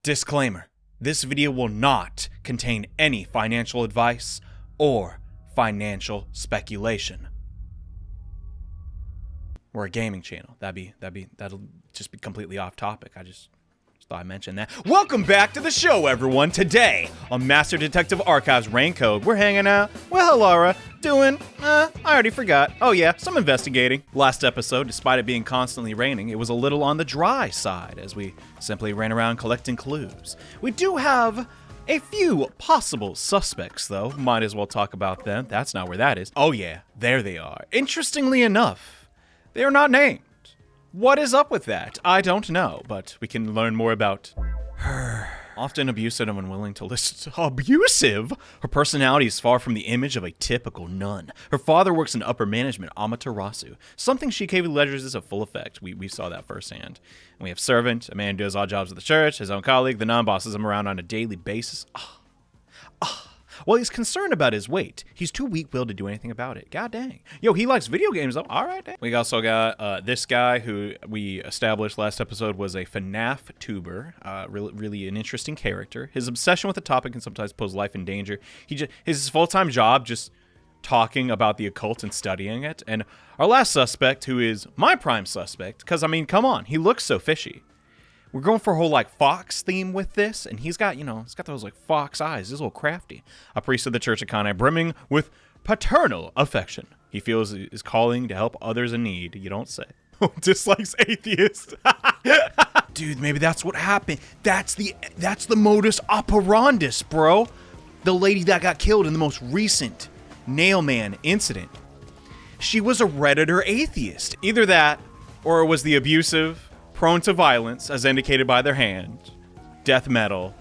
Disclaimer: this video will not contain any financial advice or financial speculation. We're a gaming channel. That'll just be completely off topic. I just thought I'd mention that. Welcome back to the show, everyone. Today on Master Detective Archives Rain Code, we're hanging out with Halara, doing, I already forgot. Oh yeah, some investigating. Last episode, despite it being constantly raining, it was a little on the dry side as we simply ran around collecting clues. We do have a few possible suspects, though. Might as well talk about them. That's not where that is. Oh yeah, there they are. Interestingly enough, they are not named. What is up with that? I don't know, but we can learn more about her. Often abusive and unwilling to listen. Abusive? Her personality is far from the image of a typical nun. Her father works in upper management, Amaterasu. Something she capably alleges is a full effect. We saw that firsthand. And we have servant, a man who does odd jobs at the church, his own colleague, the nun bosses him around on a daily basis. Well, he's concerned about his weight. He's too weak-willed to do anything about it. God dang. Yo, he likes video games, though. All right, dang. We also got this guy who we established last episode was a FNAF tuber. Really an interesting character. His obsession with the topic can sometimes pose life in danger. His full-time job just talking about the occult and studying it. And our last suspect, who is my prime suspect, because, I mean, come on, he looks so fishy. We're going for a whole, like, fox theme with this, and he's got, he's got those, like, fox eyes. He's a little crafty. A priest of the Church of Kanai, brimming with paternal affection. He feels his calling to help others in need. You don't say. Dislikes atheists. Dude, maybe that's what happened. That's the modus operandus, bro. The lady that got killed in the most recent Nailman incident. She was a Redditor atheist. Either that, or it was the abusive, prone to violence, as indicated by their hand, death metal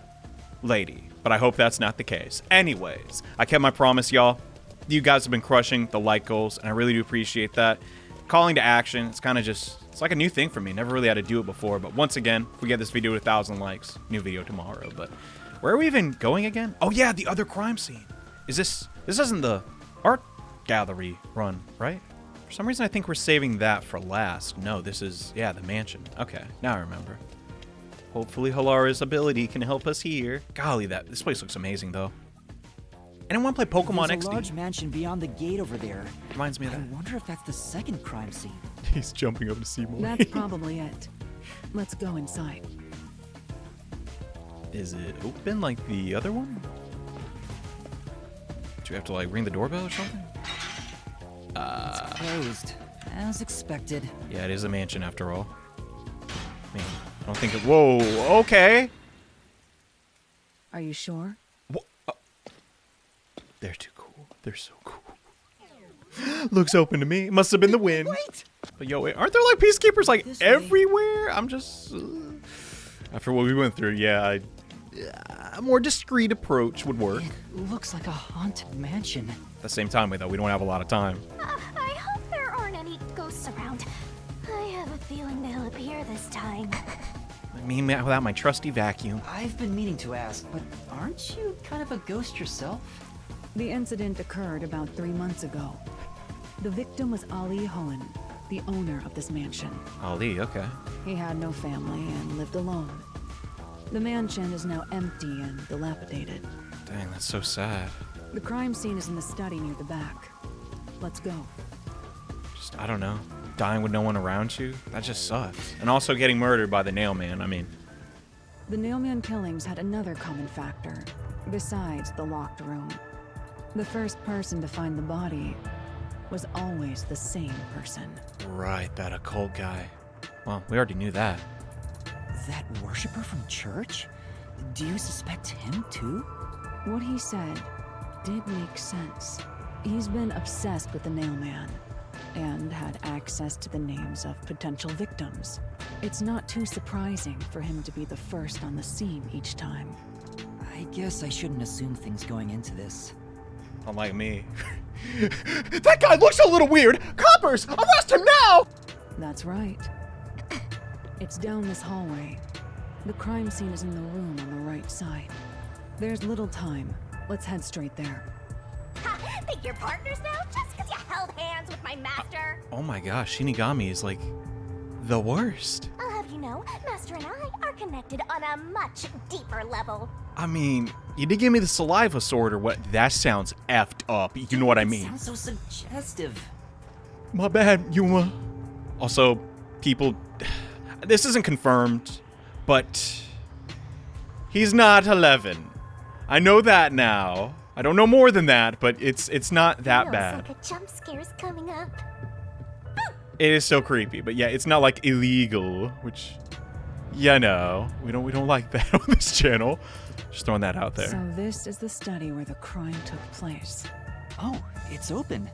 lady. But I hope that's not the case. Anyways, I kept my promise, y'all. You guys have been crushing the like goals, and I really do appreciate that. Calling to action, it's kind of just, it's like a new thing for me. Never really had to do it before, but once again, if we get this video to 1,000 likes, new video tomorrow. But where are we even going again? Oh yeah, the other crime scene. This isn't the art gallery run, right? For some reason, I think we're saving that for last. No, this is, yeah, the mansion. Okay, now I remember. Hopefully Halara's ability can help us here. Golly, this place looks amazing, though. Anyone play Pokemon XD? There's a large mansion beyond the gate over there. Reminds me of that. I wonder if that's the second crime scene. He's jumping up to see more. That's probably it. Let's go inside. Is it open like the other one? Do we have to, like, ring the doorbell or something? It's closed, as expected. Yeah, it is a mansion after all. Man, I don't think it. Whoa, okay. Are you sure? They're too cool. They're so cool. Looks open to me. Must have been the wind. Wait! But yo, aren't there like peacekeepers like This everywhere? I'm just after what we went through. Yeah, a more discreet approach would work. It looks like a haunted mansion. At the same time, though, we don't have a lot of time. I hope there aren't any ghosts around. I have a feeling they'll appear this time. Me without my trusty vacuum. I've been meaning to ask, but aren't you kind of a ghost yourself? The incident occurred about 3 months ago. The victim was Ali Hohen, the owner of this mansion. Ali, okay. He had no family and lived alone. The mansion is now empty and dilapidated. Dang, that's so sad. The crime scene is in the study near the back. Let's go. I don't know. Dying with no one around you? That just sucks. And also getting murdered by the Nailman, I mean. The Nailman killings had another common factor, besides the locked room. The first person to find the body was always the same person. Right, that occult guy. Well, we already knew that. That worshiper from church? Do you suspect him too? What he said did make sense. He's been obsessed with the Nailman and had access to the names of potential victims. It's not too surprising for him to be the first on the scene each time. I guess I shouldn't assume things going into this. Unlike me. That guy looks a little weird! Coppers! Arrest him now! That's right. It's down this hallway. The crime scene is in the room on the right side. There's little time. Let's head straight there. Ha! Think you're partners now just because you held hands with my master? Oh my gosh, Shinigami is like the worst. I'll have you know, know, Master and I are connected on a much deeper level. I mean, you did give me the saliva sword or what? That sounds effed up. You know what I mean? Sounds so suggestive. My bad, Yuma. Also, people, this isn't confirmed, but he's not 11. I know that now. I don't know more than that, but it's not that Feels bad. like a jump scare's coming up. It is so creepy, but yeah, it's not like illegal, which, yeah, no, we don't like that on this channel. Just throwing that out there. So this is the study where the crime took place. Oh, it's open.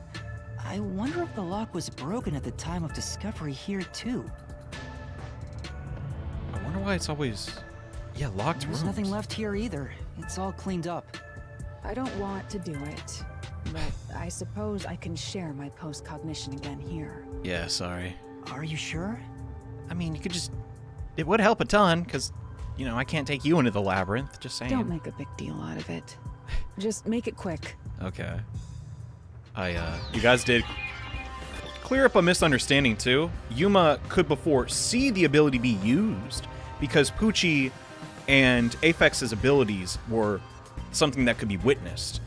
I wonder if the lock was broken at the time of discovery here, too. I wonder why it's always, yeah, locked There's rooms. nothing left here either. It's all cleaned up. I don't want to do it, but I suppose I can share my post-cognition again here. Yeah, sorry. Are you sure? I mean, you could just, it would help a ton, because, you know, I can't take you into the labyrinth, just saying. Don't make a big deal out of it. Just make it quick. Okay. You guys did clear up a misunderstanding too. Yuma could before see the ability be used because Poochie and Aphex's abilities were something that could be witnessed.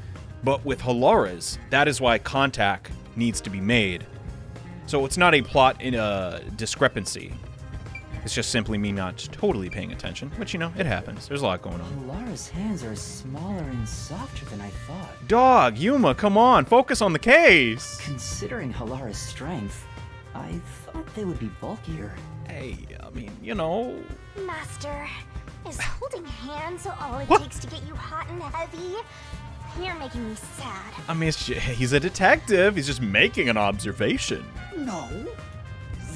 But with Halara's, that is why contact needs to be made. So it's not a plot in a discrepancy. It's just simply me not totally paying attention, which, you know, it happens. There's a lot going on. Lara's hands are smaller and softer than I thought. Dog, Yuma, come on, focus on the case. Considering Halara's strength, I thought they would be bulkier. Hey, I mean, you know. Master, is holding hands all it What? takes to get you hot and heavy? You're making me sad. I mean, he's a detective. He's just making an observation. No.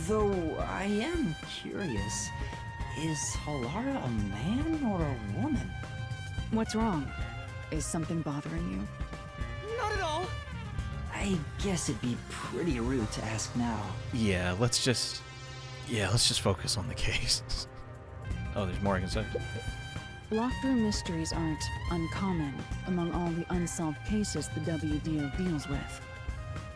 Though I am curious, is Halara a man or a woman? What's wrong? Is something bothering you? Not at all. I guess it'd be pretty rude to ask now. Yeah, let's just focus on the case. Oh, there's more I can say. Locked room mysteries aren't uncommon among all the unsolved cases the WDO deals with.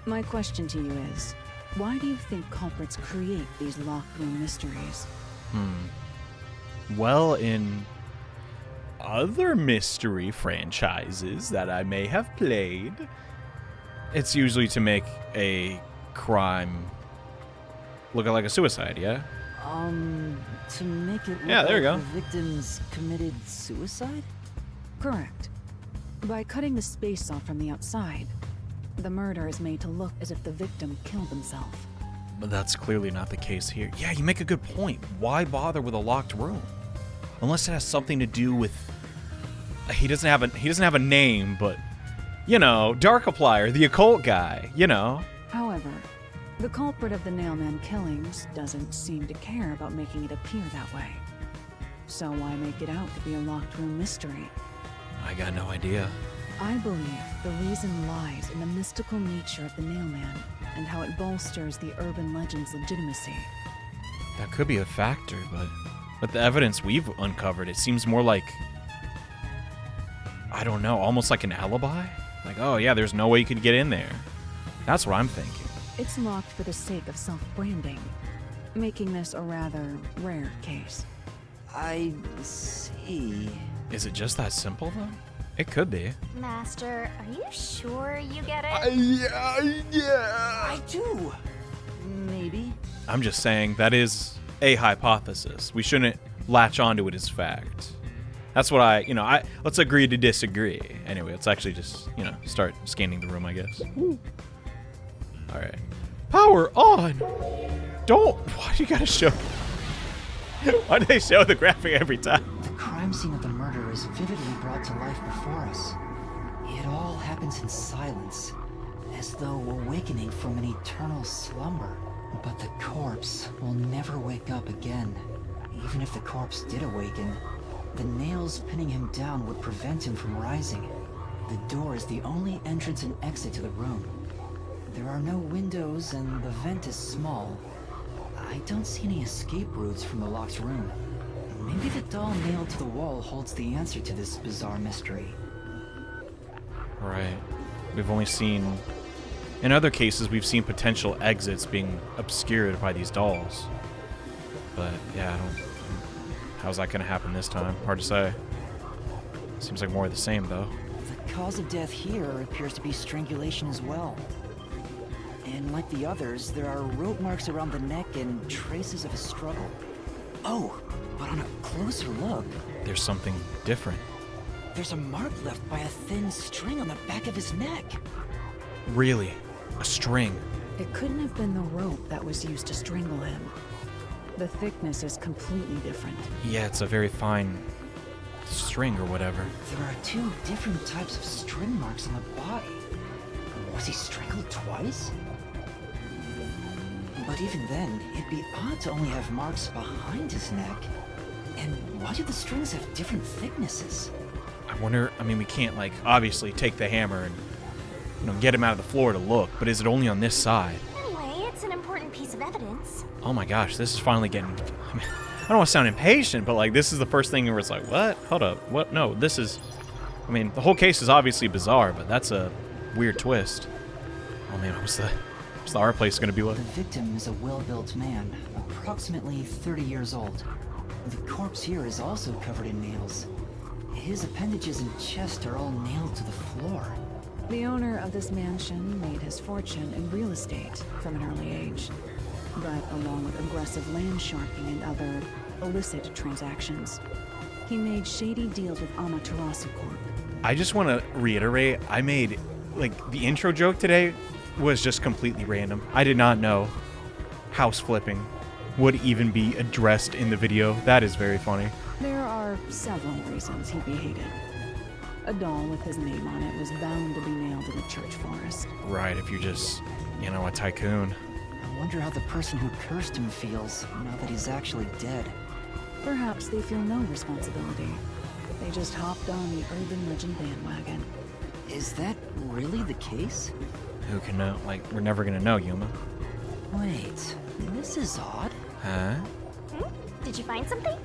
My question to you is, why do you think culprits create these locked room mysteries? Well, in other mystery franchises that I may have played, it's usually to make a crime look like a suicide, yeah? To make it look Yeah, there you like go. the victims committed suicide? Correct. By cutting the space off from the outside, the murder is made to look as if the victim killed himself. But that's clearly not the case here. Yeah, you make a good point. Why bother with a locked room? Unless it has something to do with he doesn't have a name, but you know, Darkiplier, the occult guy, you know. However, the culprit of the Nailman killings doesn't seem to care about making it appear that way. So why make it out to be a locked room mystery? I got no idea. I believe the reason lies in the mystical nature of the Nailman and how it bolsters the urban legend's legitimacy. That could be a factor, but the evidence we've uncovered, it seems more like, I don't know, almost like an alibi? Like, oh yeah, there's no way you could get in there. That's what I'm thinking. It's locked for the sake of self-branding, making this a rather rare case. I see. Is it just that simple, though? It could be. Master, are you sure you get it? I do. Maybe. I'm just saying that is a hypothesis. We shouldn't latch onto it as fact. That's what let's agree to disagree. Anyway, let's actually just, start scanning the room, I guess. All right. Power on! Why do you gotta show? Why do they show the graphic every time? The crime scene of the murder is vividly brought to life before us. It all happens in silence, as though awakening from an eternal slumber. But the corpse will never wake up again. Even if the corpse did awaken, the nails pinning him down would prevent him from rising. The door is the only entrance and exit to the room. There are no windows and the vent is small. I don't see any escape routes from the locked room. Maybe the doll nailed to the wall holds the answer to this bizarre mystery. Right. We've only seen... In other cases, we've seen potential exits being obscured by these dolls. But, yeah, How's that gonna happen this time? Hard to say. Seems like more of the same, though. The cause of death here appears to be strangulation as well. And like the others, there are rope marks around the neck and traces of a struggle. Oh, but on a closer look, There's something different. there's a mark left by a thin string on the back of his neck. Really? A string? It couldn't have been the rope that was used to strangle him. The thickness is completely different. Yeah, it's a very fine string or whatever. There are two different types of string marks on the body. Was he strangled twice? But even then, it'd be odd to only have marks behind his neck. And why do the strings have different thicknesses? I wonder, I mean, we can't, like, obviously take the hammer and, you know, get him out of the floor to look, but is it only on this side? Anyway, it's an important piece of evidence. Oh my gosh, this is finally getting, I mean, I don't want to sound impatient, but, like, this is the first thing where it's like, what? Hold up, what? No, this is, I mean, the whole case is obviously bizarre, but that's a weird twist. Oh man, what's the art place going to be like? The victim is a well-built man, approximately 30 years old. The corpse here is also covered in nails. His appendages and chest are all nailed to the floor. The owner of this mansion made his fortune in real estate from an early age. But along with aggressive land sharking and other illicit transactions, he made shady deals with Amaterasu Corp. I just want to reiterate, I made, like, the intro joke today was just completely random. I did not know house flipping would even be addressed in the video. That is very funny. There are several reasons he'd be hated. A doll with his name on it was bound to be nailed in a church forest. Right, if you're just, you know, a tycoon. I wonder how the person who cursed him feels now that he's actually dead. Perhaps they feel no responsibility. They just hopped on the urban legend bandwagon. Is that really the case? Who can know? Like, we're never gonna know, Yuma. Wait, this is odd. Huh? Did you find something?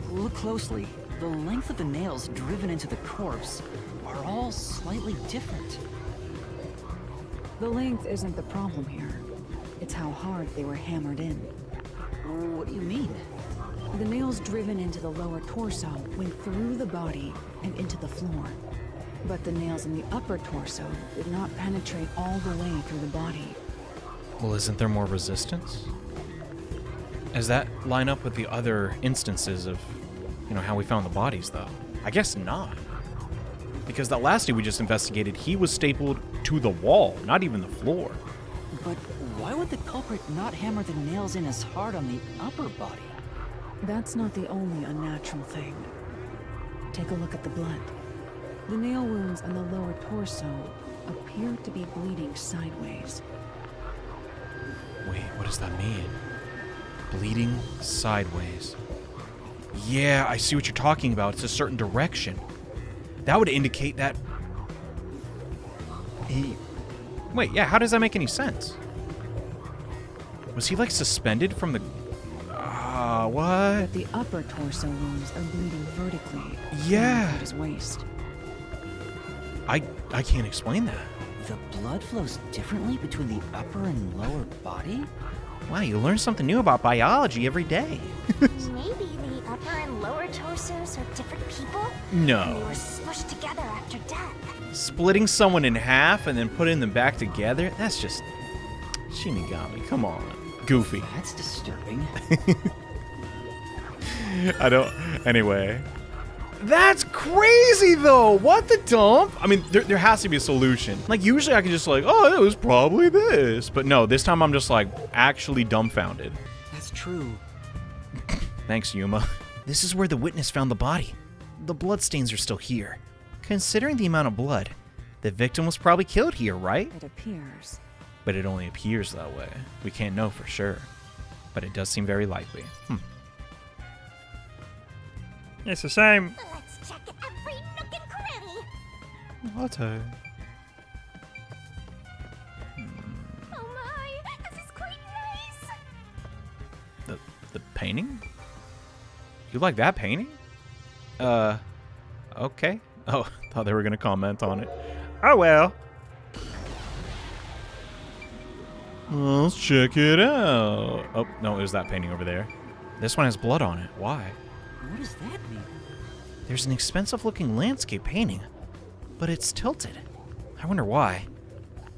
Look closely. The length of the nails driven into the corpse are all slightly different. The length isn't the problem here. It's how hard they were hammered in. What do you mean? The nails driven into the lower torso went through the body and into the floor. But the nails in the upper torso did not penetrate all the way through the body. Well, isn't there more resistance? Does that line up with the other instances of, you know, how we found the bodies, though? I guess not. Because that last dude we just investigated, he was stapled to the wall, not even the floor. But why would the culprit not hammer the nails in as hard on the upper body? That's not the only unnatural thing. Take a look at the blood. The nail wounds on the lower torso appear to be bleeding sideways. Wait, what does that mean? Bleeding sideways. Yeah, I see what you're talking about. It's a certain direction. That would indicate that he... Wait, yeah, how does that make any sense? Was he, like, suspended from the... what? The upper torso wounds are bleeding vertically. Yeah. At his waist. I can't explain that. The blood flows differently between the upper and lower body? Wow, you learn something new about biology every day. Maybe the upper and lower torsos are different people? And they No. were smushed together after death. Splitting someone in half and then putting them back together? That's just... Shinigami, come on. Goofy. That's disturbing. I don't... Anyway. That's crazy, though! What the dump? I mean, there has to be a solution. Like, usually I can just like, oh, it was probably this. But no, this time I'm just like, actually dumbfounded. That's true. Thanks, Yuma. This is where the witness found the body. The bloodstains are still here. Considering the amount of blood, the victim was probably killed here, right? It appears. But it only appears that way. We can't know for sure. But it does seem very likely. It's the same. Let's check every nook and cranny. What? Oh my, this is quite nice. The painting? You like that painting? Okay. Oh, thought they were gonna comment on it. Oh well. Let's check it out. Oh, no, it was that painting over there. This one has blood on it. Why? What does that mean? There's an expensive-looking landscape painting, but it's tilted. I wonder why.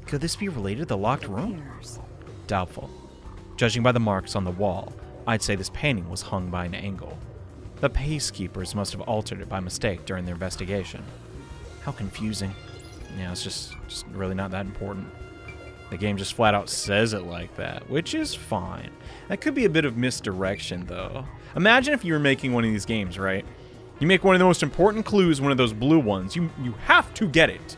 Could this be related to the locked room? Doubtful. Judging by the marks on the wall, I'd say this painting was hung by an angle. The peacekeepers must have altered it by mistake during their investigation. How confusing. Yeah, it's just really not that important. The game just flat out says it like that, which is fine. That could be a bit of misdirection, though. Imagine if you were making one of these games, right? You make one of the most important clues, one of those blue ones. You have to get it.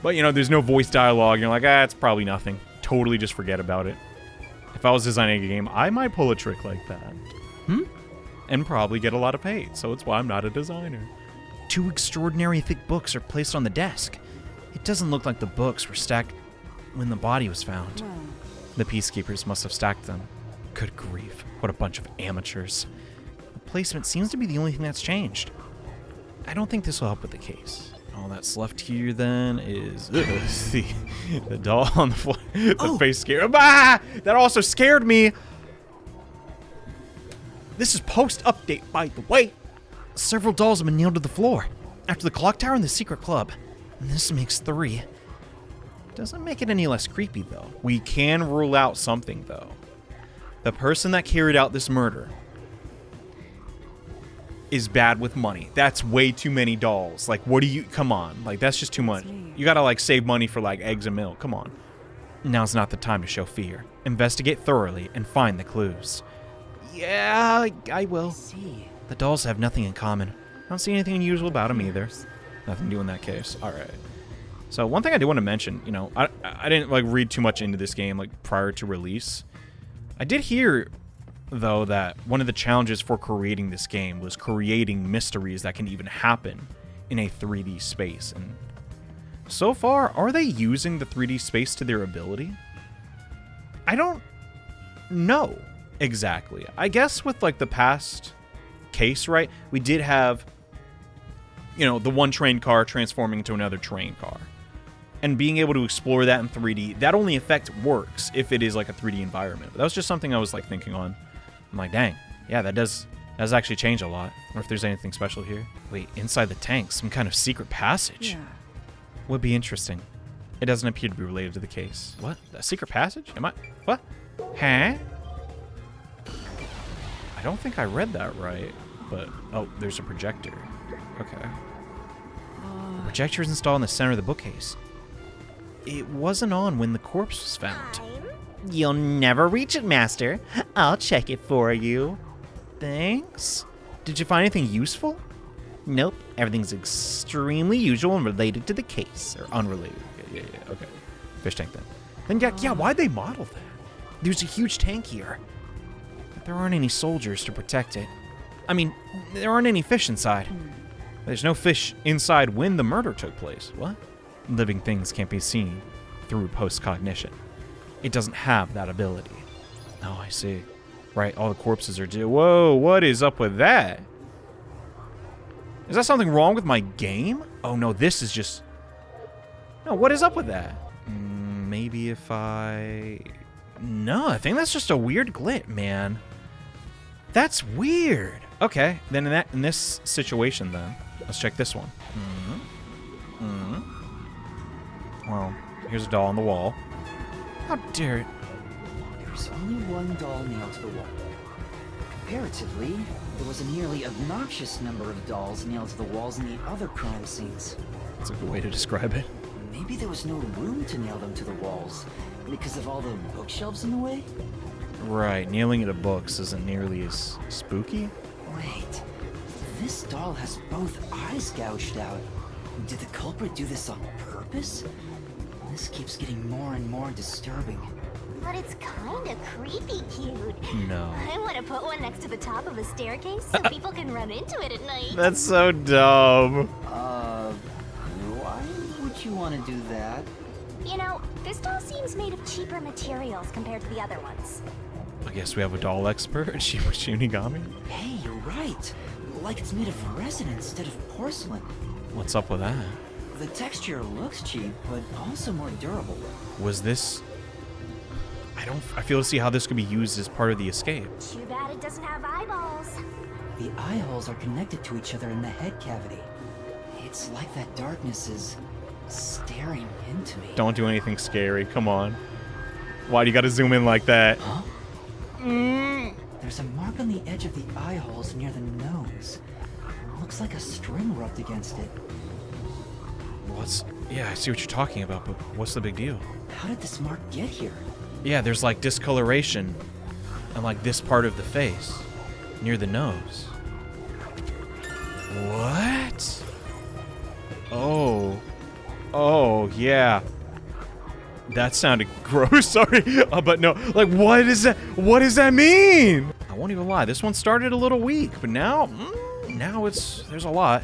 But, you know, there's no voice dialogue. You're like, it's probably nothing. Totally just forget about it. If I was designing a game, I might pull a trick like that. And probably get a lot of paid, so it's why I'm not a designer. 2 extraordinary thick books are placed on the desk. It doesn't look like the books were stacked when the body was found. The peacekeepers must have stacked them. Good grief, what a bunch of amateurs. The placement seems to be the only thing that's changed. I don't think this will help with the case. All that's left here then is the doll on the floor. The face scared. Bah! That also scared me. This is post-update, by the way. Several dolls have been nailed to the floor after the clock tower and the secret club. And this makes 3. Doesn't make it any less creepy, though. We can rule out something, though. The person that carried out this murder is bad with money. That's way too many dolls. Like, what do you... Come on. Like, that's just too much. You gotta, like, save money for, like, eggs and milk. Come on. Now's not the time to show fear. Investigate thoroughly and find the clues. Yeah, I will. See. The dolls have nothing in common. I don't see anything unusual about them either. Nothing new in that case. All right. So one thing I do want to mention, you know, I didn't like read too much into this game like prior to release. I did hear though that one of the challenges for creating this game was creating mysteries that can even happen in a 3D space. And so far, are they using the 3D space to their ability? I don't know exactly. I guess with like the past case, right? We did have, you know, the one train car transforming into another train car. And being able to explore that in 3D, that only effect works if it is like a 3D environment. But that was just something I was like thinking on. I'm like, dang, yeah, that does actually change a lot. I wonder if there's anything special here. Wait, inside the tank, some kind of secret passage. Yeah. Would be interesting. It doesn't appear to be related to the case. What? A secret passage? Am I? What? Huh? I don't think I read that right. But, oh, there's a projector. Okay. The projector is installed in the center of the bookcase. It wasn't on when the corpse was found. You'll never reach it, Master. I'll check it for you. Thanks. Did you find anything useful? Nope. Everything's extremely usual and related to the case. Or unrelated. Yeah, okay. Fish tank then. Then, yeah, why'd they model that? There's a huge tank here. But there aren't any soldiers to protect it. I mean, there aren't any fish inside. There's no fish inside when the murder took place. What? Living things can't be seen through post-cognition. It doesn't have that ability. Oh, I see. Right, all the corpses are due. Whoa, what is up with that? Is that something wrong with my game? Oh, no, this is just... No, what is up with that? Maybe if I... No, I think that's just a weird glitch, man. That's weird. Okay, then in this situation, then, let's check this one. Well, here's a doll on the wall. How dare it? There's only one doll nailed to the wall. Comparatively, there was a nearly obnoxious number of dolls nailed to the walls in the other crime scenes. That's a good way to describe it. Maybe there was no room to nail them to the walls because of all the bookshelves in the way? Right, nailing it to books isn't nearly as spooky. Wait, this doll has both eyes gouged out. Did the culprit do this on purpose? This keeps getting more and more disturbing. But it's kinda creepy cute. No. I want to put one next to the top of a staircase so people can run into it at night. That's so dumb. Why would you want to do that? You know, this doll seems made of cheaper materials compared to the other ones. I guess we have a doll expert, Shinigami. Hey, you're right. Like it's made of resin instead of porcelain. What's up with that? The texture looks cheap, but also more durable. Was this... I fail to see how this could be used as part of the escape. Too bad it doesn't have eyeballs. The eye holes are connected to each other in the head cavity. It's like that darkness is staring into me. Don't do anything scary. Come on. Why do you gotta zoom in like that? Huh? There's a mark on the edge of the eye holes near the nose. Looks like a string rubbed against it. Yeah, I see what you're talking about, but what's the big deal? How did this mark get here? Yeah, there's like discoloration on like this part of the face, near the nose. What? Oh, yeah. That sounded gross, sorry. But no, like what is that? What does that mean? I won't even lie, this one started a little weak, but now there's a lot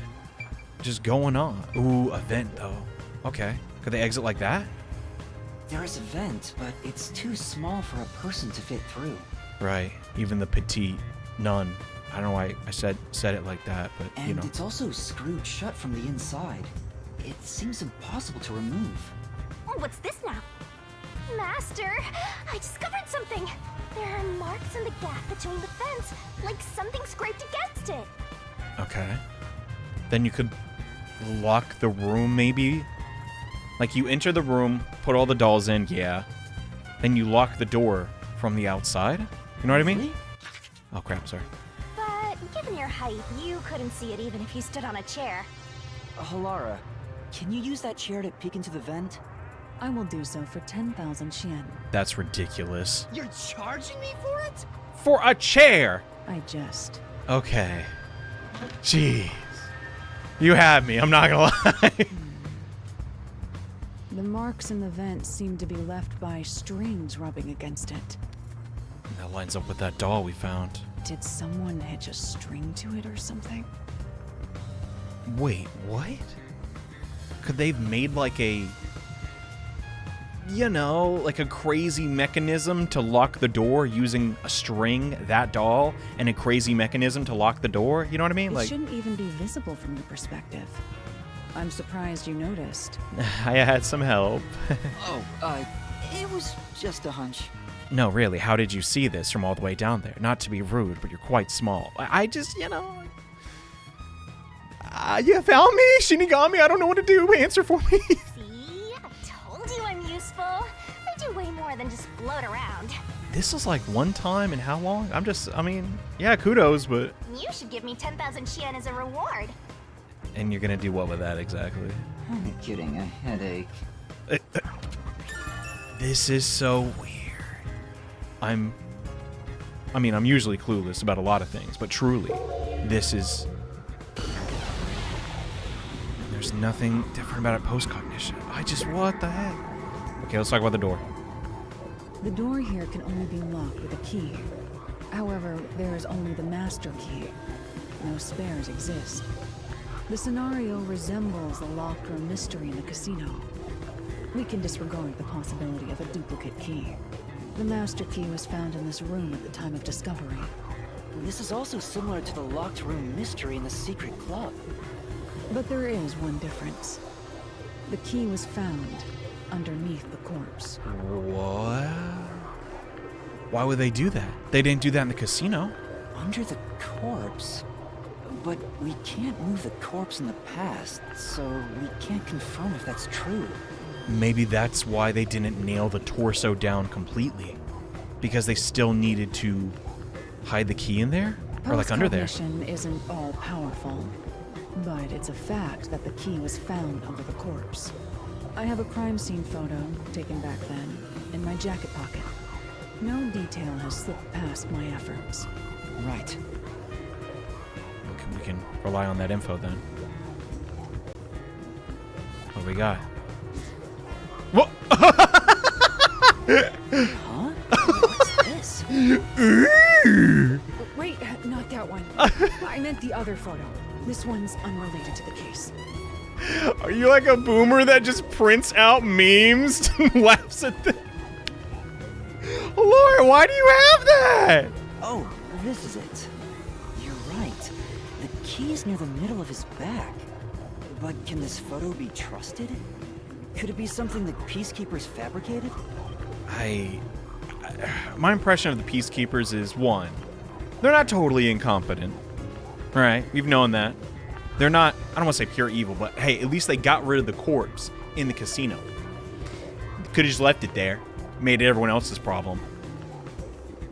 just going on. Ooh, a vent though. Okay, could they exit like that? There is a vent, but it's too small for a person to fit through. Right, even the petite nun. I don't know why I said it like that, but And you know. it's also screwed shut from the inside. It seems impossible to remove. Oh, what's this now? Master, I discovered something. There are marks in the gap between the fence, like something scraped against it. Okay. Then you could lock the room, maybe? Like, you enter the room, put all the dolls in, yeah. Then you lock the door from the outside? You know what I mean? Really? Oh, crap, sorry. But given your height, you couldn't see it even if you stood on a chair. Halara, can you use that chair to peek into the vent? I will do so for 10,000 Xian. That's ridiculous. You're charging me for it? For a chair! I jest. Okay. Jeez. You had me, I'm not gonna lie. The marks in the vent seem to be left by strings rubbing against it. That lines up with that doll we found. Did someone hitch a string to it or something? Wait, what? Could they've made like a... You know, like a crazy mechanism to lock the door using a string, that doll, and a crazy mechanism to lock the door? You know what I mean? It Like, shouldn't even be visible from your perspective. I'm surprised you noticed. I had some help. It was just a hunch. No, really, how did you see this from all the way down there? Not to be rude, but you're quite small. I just, you know... you found me, Shinigami. I don't know what to do. Answer for me. See? I told you I'm useful. I do way more than just float around. This is like one time in how long? I mean, yeah, kudos, but... You should give me 10,000 Xian as a reward. And you're gonna do what with that exactly? I'm kidding, a headache. This is so weird. I'm usually clueless about a lot of things, but truly, this is... There's nothing different about it post-cognition. What the heck? Okay, let's talk about the door. The door here can only be locked with a key. However, there is only the master key. No spares exist. The scenario resembles the locked room mystery in the casino. We can disregard the possibility of a duplicate key. The master key was found in this room at the time of discovery. This is also similar to the locked room mystery in the secret club. But there is one difference. The key was found underneath the corpse. What? Why would they do that? They didn't do that in the casino. Under the corpse? But we can't move the corpse in the past, so we can't confirm if that's true. Maybe that's why they didn't nail the torso down completely. Because they still needed to hide the key in there? Or like under there? Post-cognition isn't all powerful, but it's a fact that the key was found under the corpse. I have a crime scene photo, taken back then, in my jacket pocket. No detail has slipped past my efforts. Right. We can rely on that info then. What do we got? What? Huh? What's this? Wait, not that one. I meant the other photo. This one's unrelated to the case. Are you like a boomer that just prints out memes and laughs at them? Laura, why do you have that? Oh, this is it. You're right. The key's near the middle of his back. But can this photo be trusted? Could it be something the Peacekeepers fabricated? My impression of the Peacekeepers is, one, they're not totally incompetent. Right, we've known that. They're not, I don't want to say pure evil, but hey, at least they got rid of the corpse in the casino. Could have just left it there, made it everyone else's problem.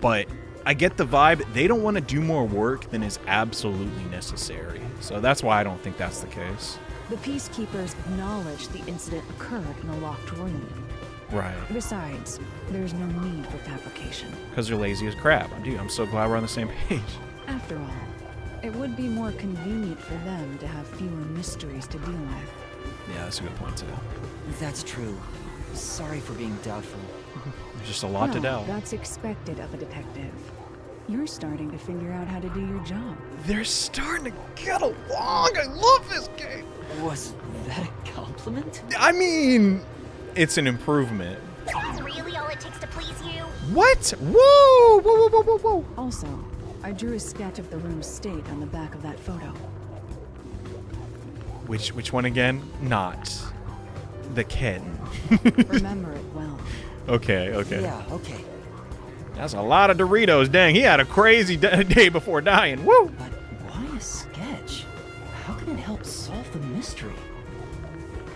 But I get the vibe, they don't want to do more work than is absolutely necessary. So that's why I don't think that's the case. The peacekeepers acknowledge the incident occurred in a locked room. Right. Besides, there's no need for fabrication. Because they're lazy as crap. Dude, I'm so glad we're on the same page. After all, it would be more convenient for them to have fewer mysteries to deal with. Yeah, that's a good point, too. That's true. Sorry for being doubtful. There's just a lot to doubt. That's expected of a detective. You're starting to figure out how to do your job. They're starting to get along. I love this game. Was that a compliment? I mean, it's an improvement. Is that really all it takes to please you? What? Whoa! Whoa, whoa, whoa, whoa, whoa. Also, I drew a sketch of the room's state on the back of that photo. Which one again? Not the kitten. Remember it well. Okay. Yeah, okay. That's a lot of Doritos. Dang, he had a crazy day before dying. Woo! But why a sketch? How can it help solve the mystery?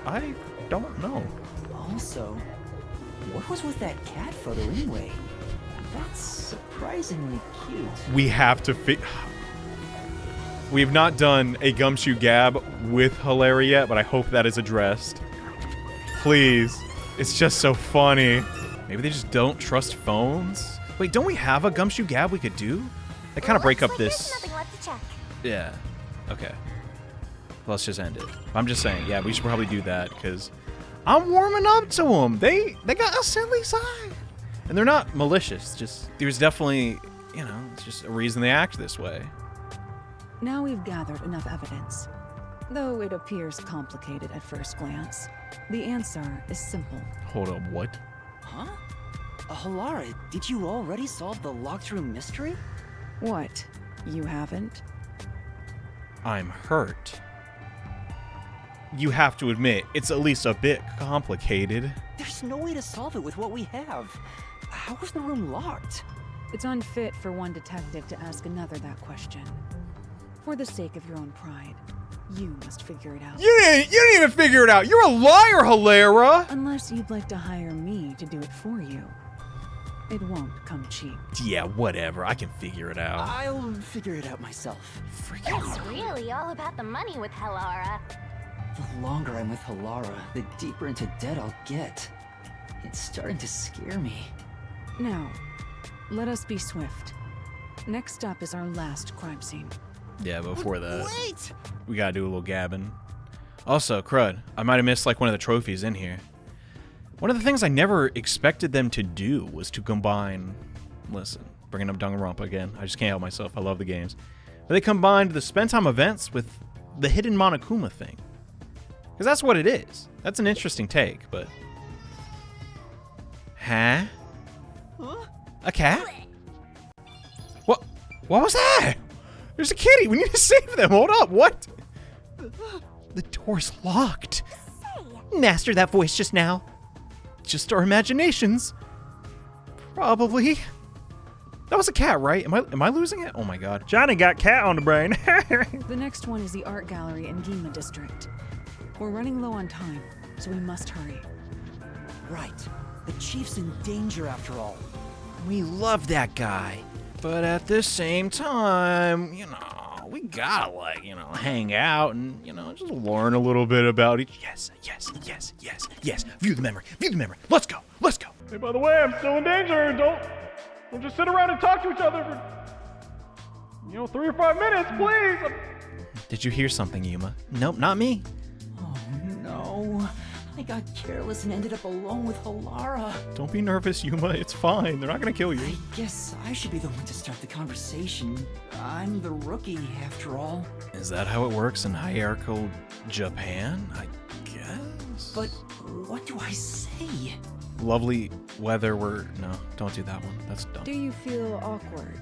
I don't know. Also, what was with that cat photo anyway? That's surprisingly cute. We have to We have not done a Gumshoe Gab with Halara yet, but I hope that is addressed. Please. It's just so funny. Maybe they just don't trust phones? Wait, don't we have a Gumshoe Gab we could do? They kind of break up Looks like this. There's nothing left to check. Yeah. Okay. Let's just end it. I'm just saying, yeah, we should probably do that because I'm warming up to them. They got a silly side. And they're not malicious. Just there's definitely, it's just a reason they act this way. Now we've gathered enough evidence. Though it appears complicated at first glance, the answer is simple. Hold up, what? Huh? Halara, did you already solve the locked room mystery? What? You haven't? I'm hurt. You have to admit, it's at least a bit complicated. There's no way to solve it with what we have. How was the room locked? It's unfit for one detective to ask another that question. For the sake of your own pride, you must figure it out. You didn't even figure it out. You're a liar, Halara. Unless you'd like to hire me to do it for you. It won't come cheap. Yeah, whatever. I can figure it out. I'll figure it out myself. It's really all about the money with Halara. The longer I'm with Halara, the deeper into debt I'll get. It's starting to scare me. Now, let us be swift. Next up is our last crime scene. Yeah, before that, Wait! we gotta do a little gabbing. Also, crud, I might have missed like one of the trophies in here. One of the things I never expected them to do was to combine... Listen, bringing up Danganronpa again. I just can't help myself. I love the games. But they combined the spend time events with the hidden Monokuma thing. Because that's what it is. That's an interesting take, but... Huh? A cat? What was that? There's a kitty. We need to save them. Hold up. What? The door's locked. Master that voice just now. Just our imaginations. Probably. That was a cat, right? Am I losing it? Oh my god. Johnny got cat on the brain. The next one is the art gallery in Gima District. We're running low on time, so we must hurry. Right. The chief's in danger after all. We love that guy. But at the same time, we gotta, hang out and, just learn a little bit about each. Yes. View the memory. Let's go. Hey, by the way, I'm still in danger. Don't just sit around and talk to each other for, 3 or 5 minutes, please. Did you hear something, Yuma? Nope, not me. Oh no. I got careless and ended up alone with Halara. Don't be nervous, Yuma. It's fine. They're not gonna kill you. I guess I should be the one to start the conversation. I'm the rookie, after all. Is that how it works in hierarchical Japan? I guess. But what do I say? Lovely weather. No, don't do that one. That's dumb. Do you feel awkward?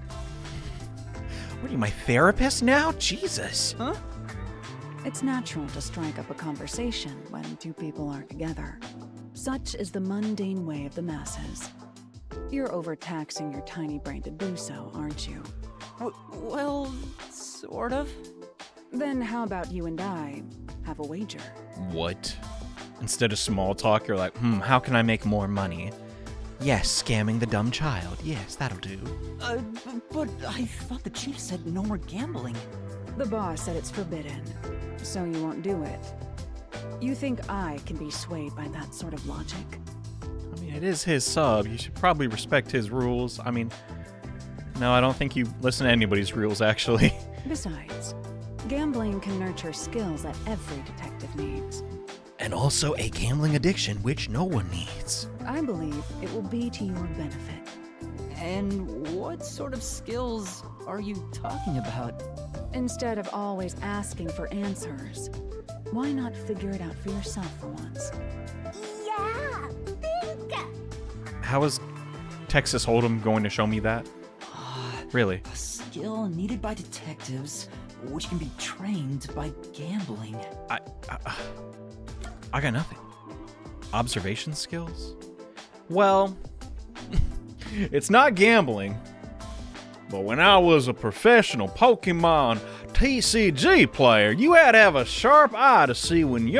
What are you, my therapist now? Jesus. Huh? It's natural to strike up a conversation when two people are together. Such is the mundane way of the masses. You're overtaxing your tiny brain to do so, aren't you? Well, sort of. Then how about you and I have a wager? What? Instead of small talk, you're like, how can I make more money? Yes, scamming the dumb child. Yes, that'll do. But I thought the chief said no more gambling. The boss said it's forbidden, so you won't do it. You think I can be swayed by that sort of logic? I mean, it is his sub. You should probably respect his rules. I mean, no, I don't think you listen to anybody's rules, actually. Besides, gambling can nurture skills that every detective needs. And also a gambling addiction, which no one needs. I believe it will be to your benefit. And what sort of skills are you talking about? Instead of always asking for answers, why not figure it out for yourself for once? Yeah, think. How is Texas Hold'em going to show me that? Really? A skill needed by detectives, which can be trained by gambling. I got nothing. Observation skills? Well, it's not gambling, but when I was a professional Pokemon TCG player, you had to have a sharp eye to see when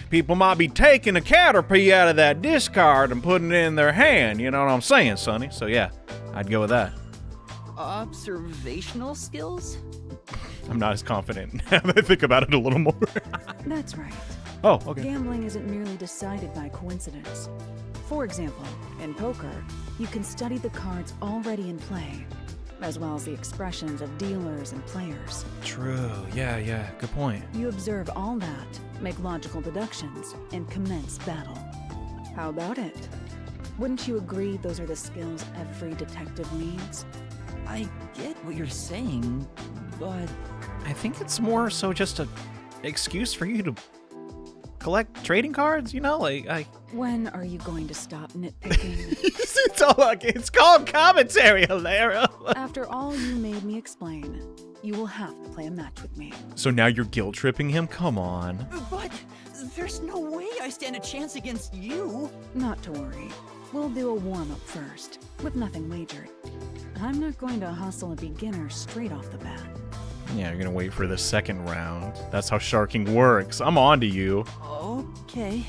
people might be taking a Caterpie out of that discard and putting it in their hand. You know what I'm saying, Sonny? So yeah, I'd go with that. Observational skills? I'm not as confident now that I think about it a little more. That's right. Oh, okay. Gambling isn't merely decided by coincidence. For example, in poker, you can study the cards already in play, as well as the expressions of dealers and players. True. Yeah. Good point. You observe all that, make logical deductions, and commence battle. How about it? Wouldn't you agree those are the skills every detective needs? I get what you're saying, but... I think it's more so just a excuse for you to collect trading cards, you know? When are you going to stop nitpicking? It's called commentary, Halara. After all you made me explain, you will have to play a match with me. So now you're guilt tripping him? Come on. But there's no way I stand a chance against you. Not to worry. We'll do a warm-up first, with nothing wagered. I'm not going to hustle a beginner straight off the bat. Yeah, you're gonna wait for the second round. That's how sharking works. I'm on to you. Okay.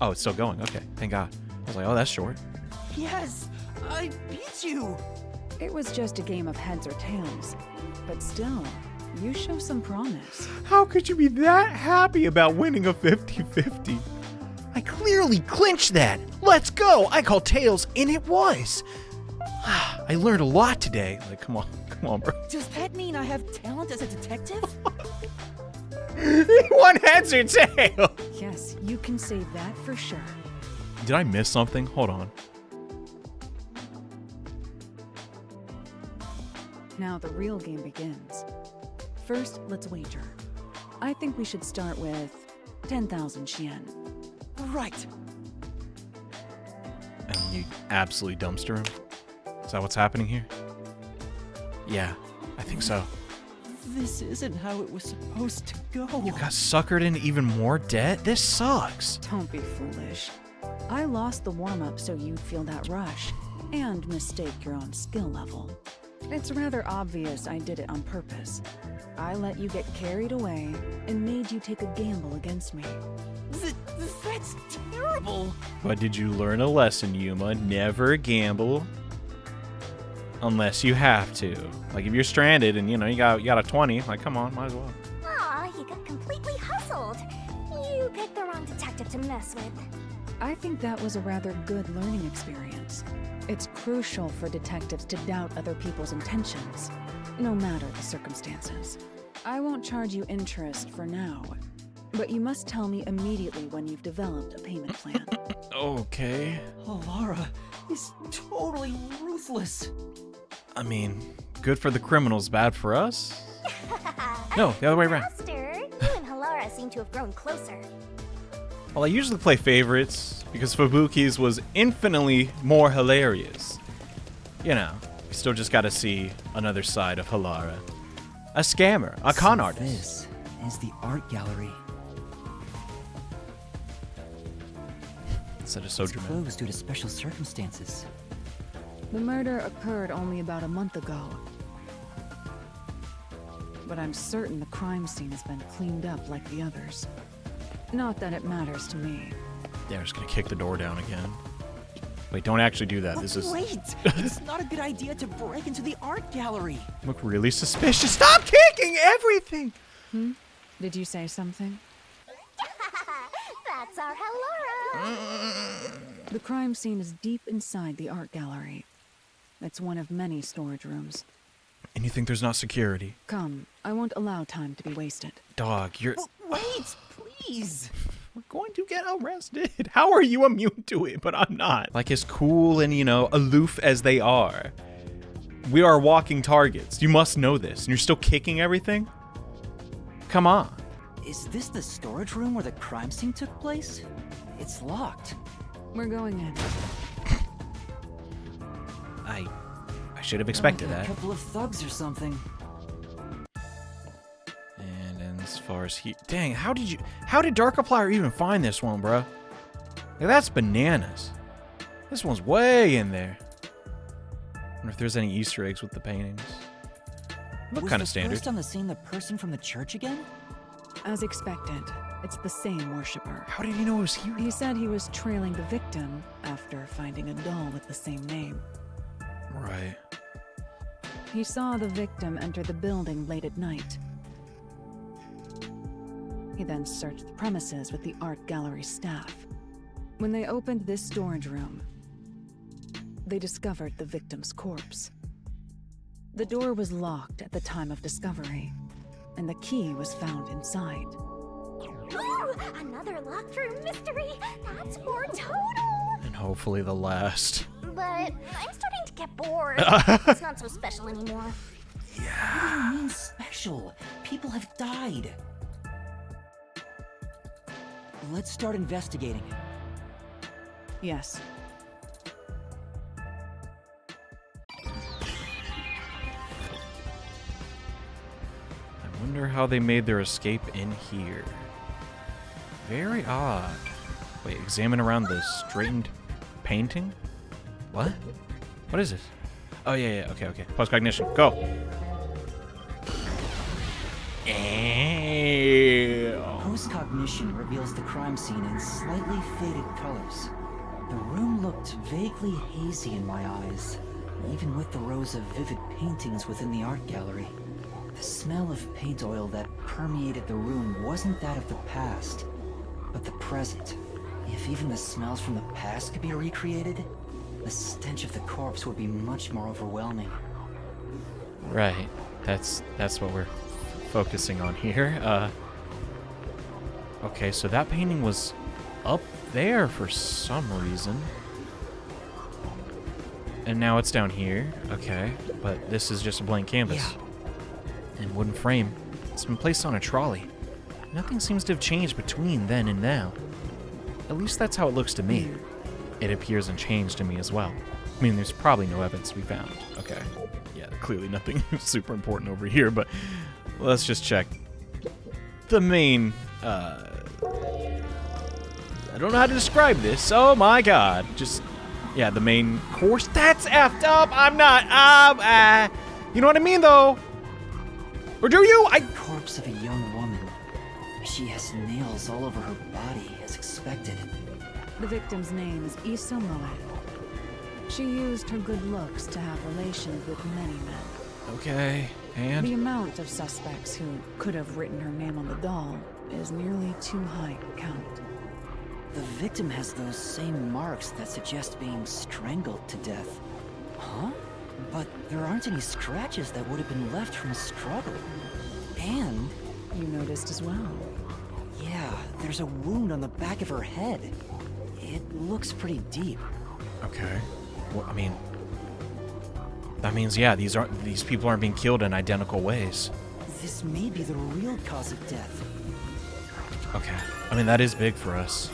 Oh, it's still going. Okay, thank God. I was like, oh, that's short. Yes, I beat you. It was just a game of heads or tails. But still, you show some promise. How could you be that happy about winning a 50-50? I clearly clinched that. Let's go. I called tails, and it was. I learned a lot today. Like, come on, bro. Does that mean I have talent as a detective? He won heads or tails. Yes, you can say that for sure. Did I miss something? Hold on. Now the real game begins. First, let's wager. I think we should start with 10,000 Yen. Right. And you absolutely dumpster him? Is that what's happening here? Yeah, I think so. This isn't how it was supposed to go. You got suckered into even more debt? This sucks. Don't be foolish. I lost the warm-up so you'd feel that rush, and mistake your own skill level. It's rather obvious I did it on purpose. I let you get carried away and made you take a gamble against me. That's terrible. But did you learn a lesson, Yuma? Never gamble. Unless you have to. Like, if you're stranded and, you got a 20, like, come on, might as well. Aw, you got completely hustled. You picked the wrong detective to mess with. I think that was a rather good learning experience. It's crucial for detectives to doubt other people's intentions, no matter the circumstances. I won't charge you interest for now, but you must tell me immediately when you've developed a payment plan. Okay. Halara is totally ruthless. I mean, good for the criminals, bad for us? No, the other way around. Master, you and Halara seem to have grown closer. Well, I usually play favorites because Fubuki's was infinitely more hilarious. You know, we still just gotta see another side of Halara. A scammer, a con artist. This is the art gallery. Instead of so It's dramatic. closed due to special circumstances. The murder occurred only about a month ago. But I'm certain the crime scene has been cleaned up like the others. Not that it matters to me. They're just gonna kick the door down again. Wait, don't actually do that. This is... Wait! It's not a good idea to break into the art gallery. Look really suspicious. Stop kicking everything! Did you say something? That's our Halara. The crime scene is deep inside the art gallery. It's one of many storage rooms. And you think there's not security? Come, I won't allow time to be wasted. Dog, you're... Wait, please! We're going to get arrested. How are you immune to it, but I'm not? Like, as cool and, you know, aloof as they are, we are walking targets. You must know this. And you're still kicking everything? Come on. Is this the storage room where the crime scene took place? It's locked. We're going in. I should have expected Like that. a couple of thugs or something. And as far as he... Dang, how did Darkiplier even find this one, bro? Like, that's bananas. This one's way in there. I wonder if there's any Easter eggs with the paintings. Look kind of standard. Was the first on the scene the person from the church again? As expected, it's the same worshiper. How did he know it was here? He said he was trailing the victim after finding a doll with the same name. Right. He saw the victim enter the building late at night. He then searched the premises with the art gallery staff. When they opened this storage room, they discovered the victim's corpse. The door was locked at the time of discovery, and the key was found inside. Ooh, another locked room mystery. That's more total. And hopefully the last. But I'm starting to get bored. It's not so special anymore. What do you mean special? People have died. Let's start investigating. Yes. I wonder how they made their escape in here. Very odd. Wait, examine around the straightened painting? What? What is this? Oh, yeah, okay. Post-cognition, go! Post-cognition reveals the crime scene in slightly faded colors. The room looked vaguely hazy in my eyes, even with the rows of vivid paintings within the art gallery. The smell of paint oil that permeated the room wasn't that of the past, but the present. If even the smells from the past could be recreated, the stench of the corpse would be much more overwhelming. Right. That's what we're focusing on here. Okay, so that painting was up there for some reason. And now it's down here. Okay, but this is just a blank canvas. Yeah. And wooden frame. It's been placed on a trolley. Nothing seems to have changed between then and now. At least that's how it looks to me. It appears unchanged to me as well. I mean, there's probably no evidence to be found. Okay. Yeah, clearly nothing super important over here, but let's just check. The main, I don't know how to describe this. Oh my god. Just, yeah, the main course. That's effed up. I'm not, you know what I mean, though? Or do you? Corpse of a young woman. She has nails all over her body, as expected. The victim's name is Issa Moe. She used her good looks to have relations with many men. Okay, and? The amount of suspects who could have written her name on the doll is nearly too high to count. The victim has those same marks that suggest being strangled to death. Huh? But there aren't any scratches that would have been left from a struggle. And... You noticed as well. Yeah, there's a wound on the back of her head. It looks pretty deep. Okay. Well, I mean, that means, yeah, these people aren't being killed in identical ways. This may be the real cause of death. Okay. I mean, that is big for us.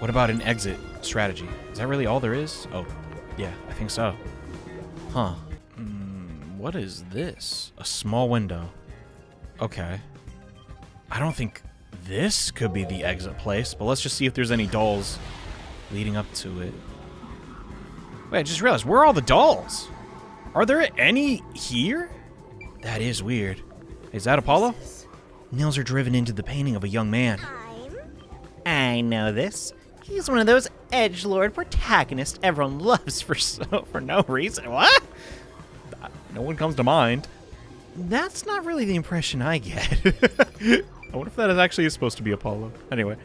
What about an exit strategy? Is that really all there is? Oh, yeah, I think so. Huh. What is this? A small window. Okay. I don't think this could be the exit place, but let's just see if there's any dolls leading up to it. Wait, I just realized, where are all the dolls? Are there any here? That is weird. Is that Apollo? Nails are driven into the painting of a young man. I know this. He's one of those edgelord protagonists everyone loves for no reason. What? No one comes to mind. That's not really the impression I get. I wonder if that is actually supposed to be Apollo. Anyway.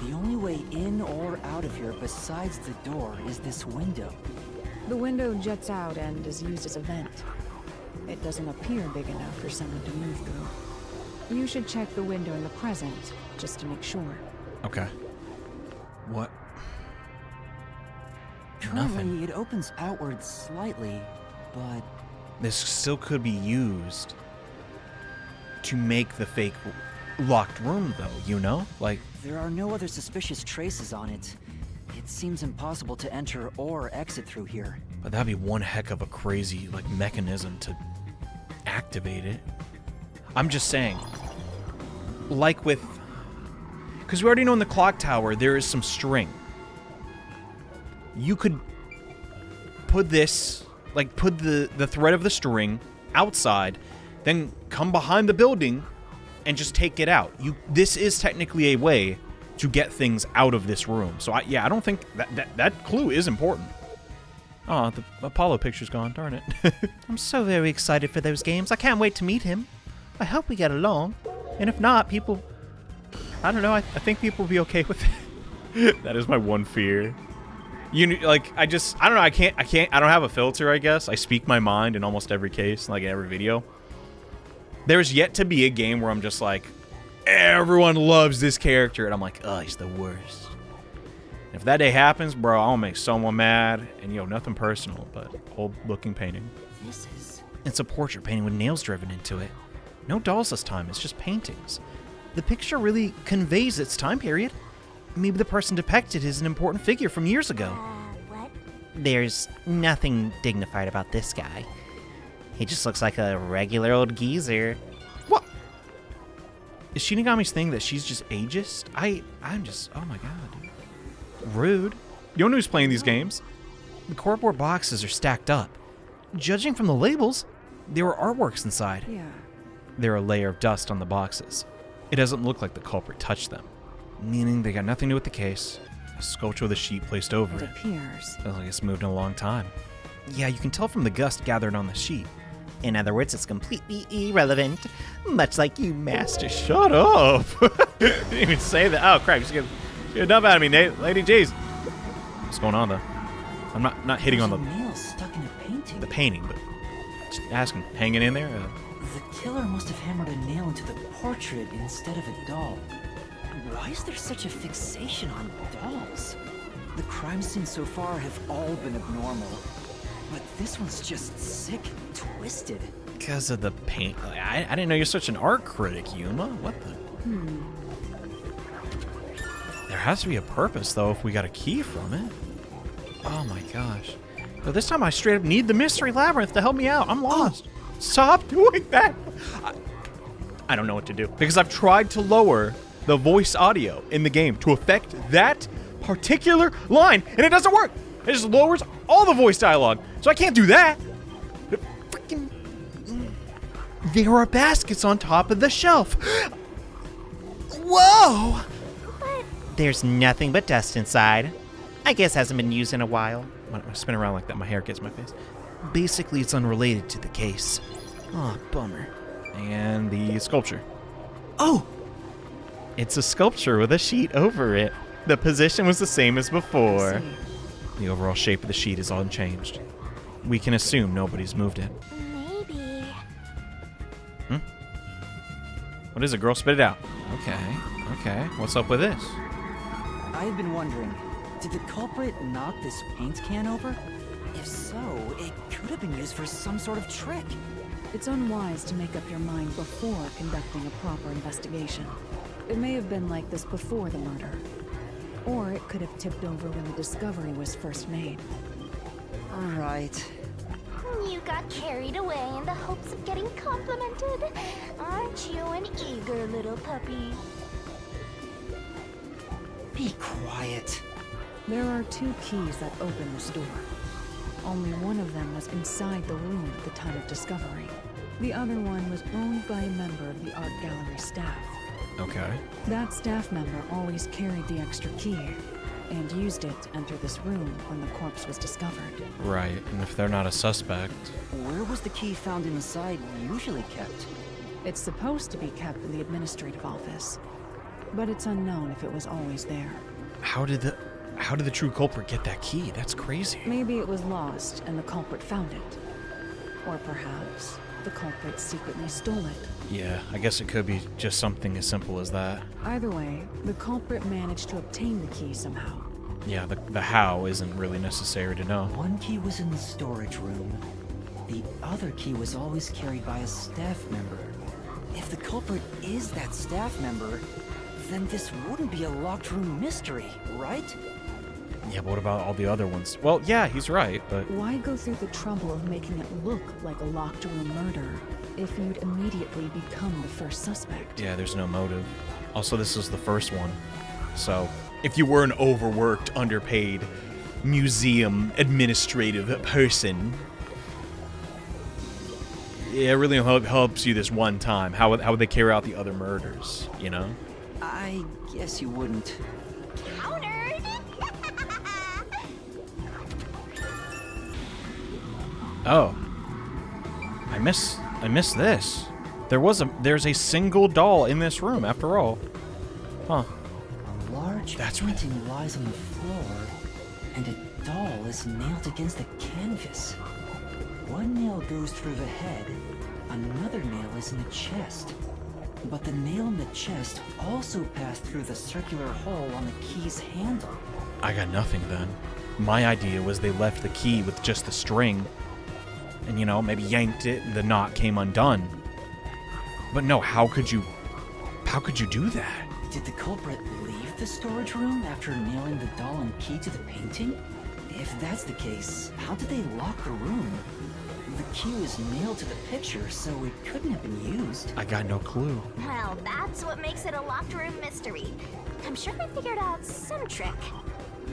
The only way in or out of here besides the door is this window. The window jets out and is used as a vent. It doesn't appear big enough for someone to move through. You should check the window in the present, just to make sure. Okay. What? Currently, Nothing. it opens outward slightly, but This still could be used to make the fake locked room, though, you know? Like, there are no other suspicious traces on it. It seems impossible to enter or exit through here. but that'd be one heck of a crazy, like, mechanism to activate it. I'm just saying, like with... Because we already know in the clock tower, there is some string. You could put this, like, put the thread of the string outside, then come behind the building and just take it out. This is technically a way to get things out of this room. So, I don't think that clue is important. Oh, the Apollo picture's gone. Darn it. I'm so very excited for those games. I can't wait to meet him. I hope we get along. And if not, people... I don't know. I think people will be okay with it. That is my one fear. I don't know. I don't have a filter, I guess. I speak my mind in almost every case, like in every video. There's yet to be a game where I'm just like, everyone loves this character, and I'm like, oh, he's the worst. If that day happens, bro, I'll make someone mad, and nothing personal, but old-looking painting. It's a portrait painting with nails driven into it. No dolls this time, it's just paintings. The picture really conveys its time period. Maybe the person depicted is an important figure from years ago. What? There's nothing dignified about this guy. He just looks like a regular old geezer. What? Is Shinigami's thing that she's just ageist? I'm just, oh my god, dude. Rude. You don't know who's playing these games? The cardboard boxes are stacked up. Judging from the labels, there are artworks inside. Yeah. There are a layer of dust on the boxes. It doesn't look like the culprit touched them, meaning they got nothing to do with the case. A sculpture with a sheet placed over It it. appears. Feels like it's moved in a long time. Yeah, you can tell from the dust gathered on the sheet. In other words, it's completely irrelevant, much like you, Master. Shut up! Didn't even say that. Oh crap! Just get a dump out of me, Nate. Lady G's. What's going on though? I'm not hitting on There's a nail stuck in a painting. the painting, but just asking, hanging in there. The killer must have hammered a nail into the portrait instead of a doll. Why is there such a fixation on dolls? The crime scenes so far have all been abnormal, but this one's just sick and twisted. Because of the paint. I didn't know you're such an art critic, Yuma. What the? There has to be a purpose, though, if we got a key from it. Oh my gosh. But this time I straight up need the mystery labyrinth to help me out. I'm lost. Stop doing that. I don't know what to do. Because I've tried to lower the voice audio in the game to affect that particular line, and it doesn't work. It just lowers all the voice dialogue. So I can't do that. Freaking... There are baskets on top of the shelf. Whoa! There's nothing but dust inside. I guess hasn't been used in a while. When I spin around like that, my hair gets in my face. Basically, it's unrelated to the case. Oh, bummer. And the sculpture. Oh! It's a sculpture with a sheet over it. The position was the same as before. The overall shape of the sheet is unchanged. We can assume nobody's moved it. Maybe. What is it, girl? Spit it out. Okay. What's up with this? I've been wondering, did the culprit knock this paint can over? If so, it could have been used for some sort of trick. It's unwise to make up your mind before conducting a proper investigation. It may have been like this before the murder. Or it could have tipped over when the discovery was first made. All right. You got carried away in the hopes of getting complimented. Aren't you an eager little puppy? Be quiet. There are two keys that open this door. only one of them was inside the room at the time of discovery. The other one was owned by a member of the art gallery staff. Okay. That staff member always carried the extra key and used it to enter this room when the corpse was discovered. Right, and if they're not a suspect... Where was the key found inside usually kept? It's supposed to be kept in the administrative office, but it's unknown if it was always there. How did the true culprit get that key? That's crazy. Maybe it was lost and the culprit found it. Or perhaps the culprit secretly stole it. Yeah, I guess it could be just something as simple as that. Either way, the culprit managed to obtain the key somehow. Yeah, the how isn't really necessary to know. One key was in the storage room. The other key was always carried by a staff member. If the culprit is that staff member, then this wouldn't be a locked room mystery, right? Yeah, but what about all the other ones? Well, yeah, he's right, but... Why go through the trouble of making it look like a locked room murder if you'd immediately become the first suspect? Yeah, there's no motive. Also, this is the first one. So, if you were an overworked, underpaid museum administrative person, it really helps you this one time. How would they carry out the other murders, you know? I guess you wouldn't. Countered! Oh. I miss this. There's a single doll in this room after all. Huh. A large painting lies on the floor, and a doll is nailed against the canvas. One nail goes through the head, another nail is in the chest. But the nail in the chest also passed through the circular hole on the key's handle. I got nothing then. My idea was they left the key with just the string and, maybe yanked it and the knot came undone. But no, how could you do that? Did the culprit leave the storage room after nailing the doll and key to the painting? If that's the case, how did they lock the room? The key was nailed to the picture, so it couldn't have been used. I got no clue. Well, that's what makes it a locked room mystery. I'm sure they figured out some trick.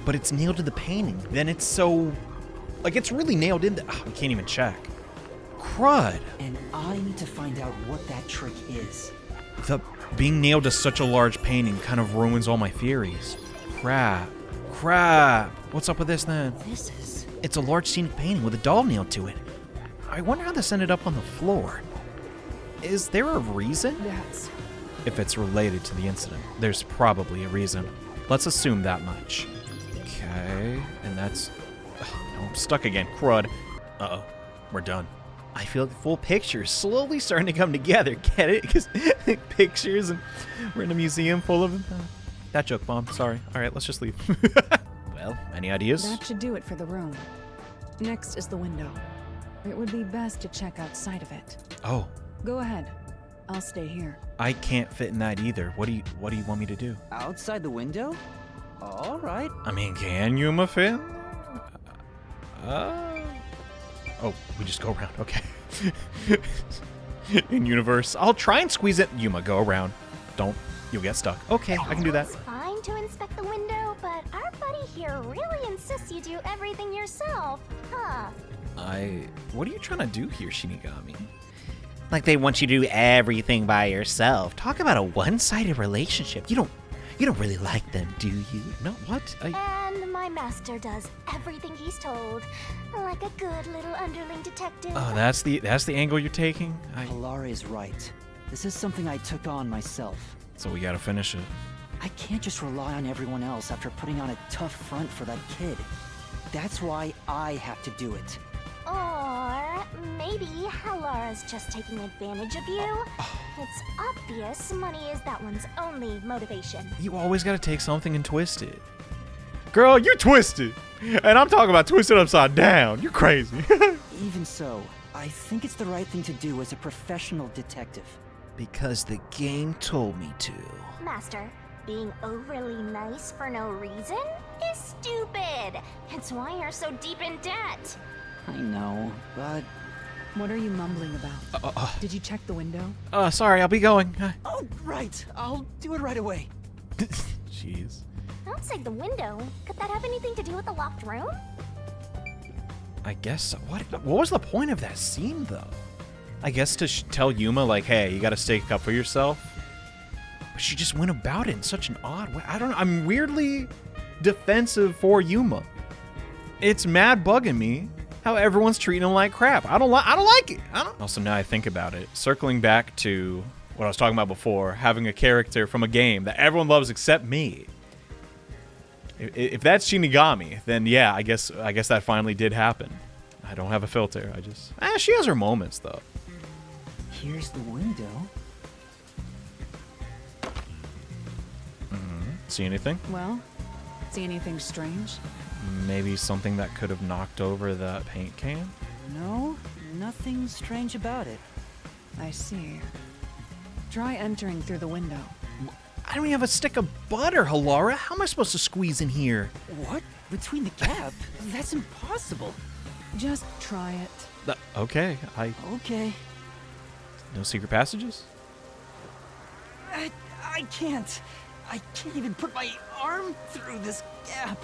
But it's nailed to the painting. Then it's so... it's really nailed in we can't even check. Crud. And I need to find out what that trick is. The being nailed to such a large painting kind of ruins all my theories. Crap. What's up with this then? This is... It's a large scenic painting with a doll nailed to it. I wonder how this ended up on the floor. Is there a reason? That's... If it's related to the incident, there's probably a reason. Let's assume that much. Okay, and that's... no, I'm stuck again. Crud. Uh-oh, we're done. I feel like the full picture is slowly starting to come together. Get it? Because pictures and We're in a museum full of them. That joke bomb. Sorry. All right, let's just leave. Well, any ideas? That should do it for the room. Next is the window. It would be best to check outside of it. Oh, Go ahead. I'll stay here. I can't fit in that either. What do you want me to do? outside the window? All right. I mean, can Yuma fit? Oh, we just go around. Okay. In universe, I'll try and squeeze it. Yuma, go around. Don't. You'll get stuck. Okay, I can do that. It's fine to inspect the window, but our buddy here really insists you do everything yourself, huh? What are you trying to do here, Shinigami? like they want you to do everything by yourself. Talk about a one-sided relationship. You don't really like them, do you? No, what? And my master does everything he's told, like a good little underling detective. Oh, that's the angle you're taking? Halara is right. This is something I took on myself. So we gotta finish it. I can't just rely on everyone else after putting on a tough front for that kid. That's why I have to do it. Or maybe Halara's just taking advantage of you. It's obvious money is that one's only motivation. You always gotta take something and twist it. Girl, you twisted! And I'm talking about twisted upside down. You're crazy. Even so, I think it's the right thing to do as a professional detective. Because the game told me to. Master, being overly nice for no reason is stupid. It's why you're so deep in debt. I know, but... What are you mumbling about? Did you check the window? Sorry, I'll be going. Oh, right! I'll do it right away. Jeez. Outside the window, could that have anything to do with the locked room? I guess, what was the point of that scene, though? I guess to tell Yuma, like, hey, you gotta stick up for yourself. But she just went about it in such an odd way. I don't know, I'm weirdly defensive for Yuma. It's mad bugging me how everyone's treating him like crap. I don't like it. Also, now I think about it, circling back to what I was talking about before, having a character from a game that everyone loves except me. If that's Shinigami, then yeah, I guess that finally did happen. I don't have a filter. She has her moments though. Here's the window. See anything? Well, see anything strange? Maybe something that could have knocked over that paint can? No, nothing strange about it. I see. Try entering through the window. I don't even have a stick of butter, Halara. How am I supposed to squeeze in here? What? Between the gap? That's impossible. Just try it. Okay, Okay. no secret passages? I can't. I can't even put my arm through this gap.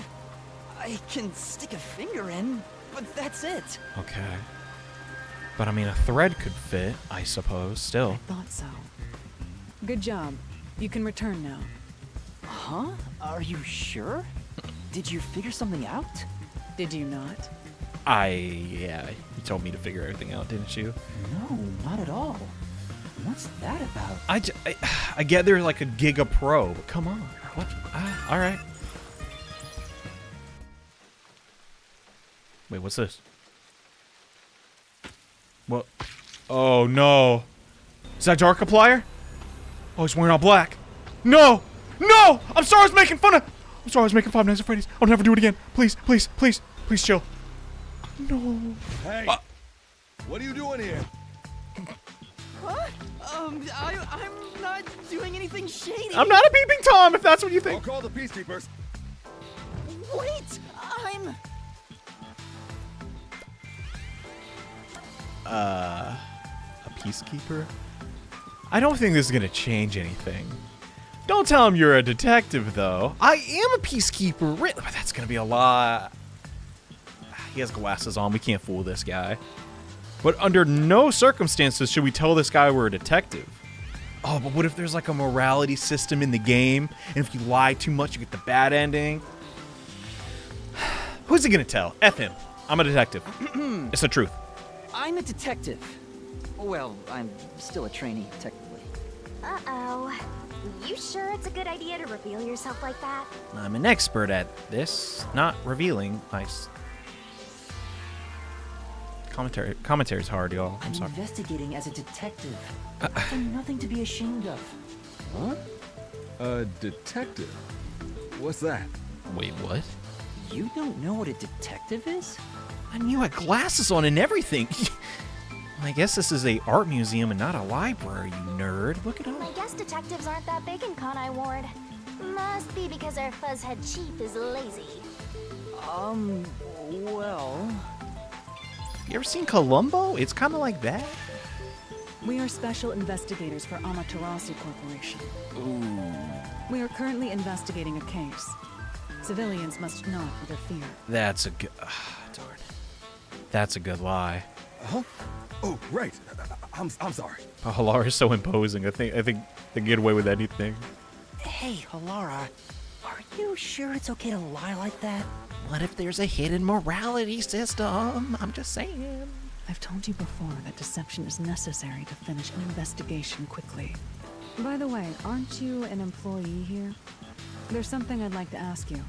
I can stick a finger in, but that's it. Okay. But I mean, a thread could fit, I suppose, still. I thought so. Good job. You can return now. Huh? Are you sure? Did you figure something out? Did you not? Yeah, you told me to figure everything out, didn't you? No, not at all. What's that about? I get they're like a Giga Pro, but come on. What? All right. Wait, what's this? What? Oh, no. Is that Darkiplier? Oh, he's wearing all black. No! No! I'm sorry I was making fun of... I'm sorry I was making Five Nights at Freddy's. I'll never do it again. Please, please, please, please chill. No. Hey! What are you doing here? Huh? I'm not doing anything shady. I'm not a peeping Tom, if that's what you I'll think. call the peacekeepers. Wait! I'm... A peacekeeper? I don't think this is gonna change anything. Don't tell him you're a detective, though. I am a peacekeeper. But that's gonna be a lot. He has glasses on. We can't fool this guy. But under no circumstances should we tell this guy we're a detective. Oh, but what if there's like a morality system in the game, and if you lie too much, you get the bad ending? Who's he gonna tell? F him. I'm a detective. It's the truth. I'm a detective. Well, I'm still a trainee, technically. Uh-oh. You sure it's a good idea to reveal yourself like that? I'm an expert at this, not revealing. Commentary's hard, y'all. I'm I'm sorry. investigating as a detective. And nothing to be ashamed of. Huh? A detective? What's that? Wait, what? You don't know what a detective is? I mean, you had glasses on and everything. I guess this is a art museum and not a library, you nerd. Look it I up. guess detectives aren't that big in Conai Ward. Must be because our fuzzhead chief is lazy. Well... You ever seen Columbo? It's kind of like that. We are special investigators for Amaterasu Corporation. We are currently investigating a case. Civilians must not interfere. That's a good... darn. That's a good lie. Huh? Oh, right. I'm sorry. Halara is so imposing. I think they can get away with anything. Hey, Halara, are you sure it's okay to lie like that? What if there's a hidden morality system? I'm just saying. I've told you before that deception is necessary to finish an investigation quickly. By the way, aren't you an employee here? There's something I'd like to ask you.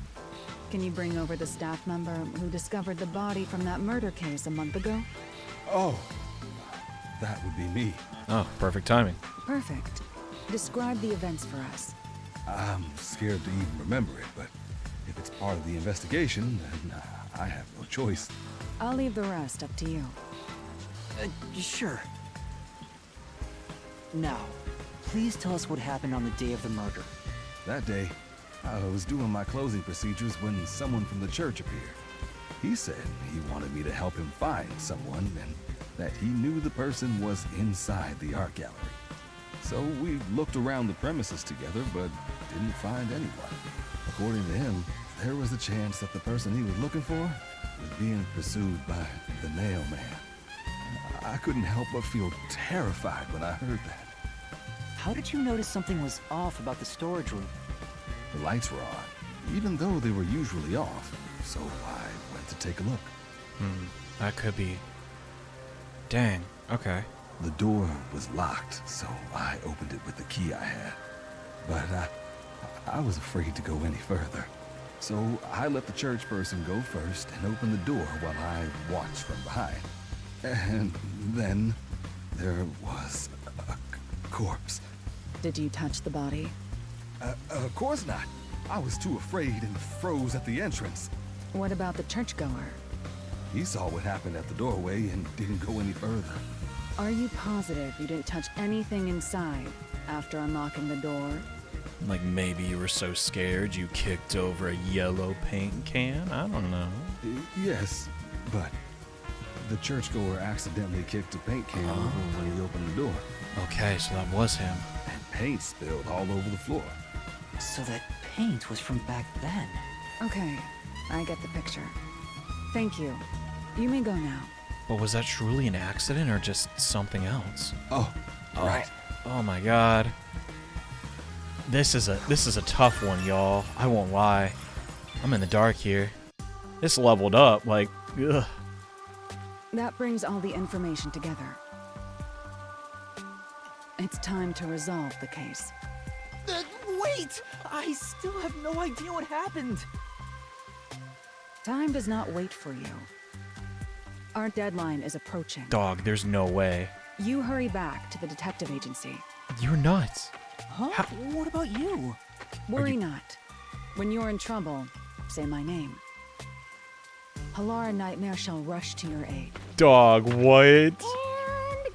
Can you bring over the staff member who discovered the body from that murder case a month ago? Oh, that would be me. Oh, perfect timing. Perfect. Describe the events for us. I'm scared to even remember it, but if it's part of the investigation, then I have no choice. I'll leave the rest up to you. Sure. Now, please tell us what happened on the day of the murder. That day, I was doing my closing procedures when someone from the church appeared. He said he wanted me to help him find someone and that he knew the person was inside the art gallery. So we looked around the premises together, but didn't find anyone. According to him, there was a chance that the person he was looking for was being pursued by the nail man. I couldn't help but feel terrified when I heard that. How did you notice something was off about the storage room? The lights were on, even though they were usually off, so I went to take a look. That could be. Dang, okay. The door was locked, so I opened it with the key I had. But I was afraid to go any further. So I let the church person go first and open the door while I watched from behind. And then there was a corpse. Did you touch the body? Of course not. I was too afraid and froze at the entrance. What about the churchgoer? He saw what happened at the doorway and didn't go any further. Are you positive you didn't touch anything inside after unlocking the door? Like maybe you were so scared you kicked over a yellow paint can? I don't know. Yes, but the churchgoer accidentally kicked a paint can over when he opened the door. Okay, so that was him. And paint spilled all over the floor. So that paint was from back then. Okay, I get the picture. Thank you. You may go now. But was that truly an accident or just something else? Oh, right. Oh my god. This is a tough one, y'all. I won't lie. I'm in the dark here. This leveled up, like, ugh. That brings all the information together. It's time to resolve the case. Wait! I still have no idea what happened. Time does not wait for you. Our deadline is approaching. Dog, there's no way. You hurry back to the detective agency. You're nuts. Huh? What about you? Worry not. When you're in trouble, say my name. Halara Nightmare shall rush to your aid. Dog, what? And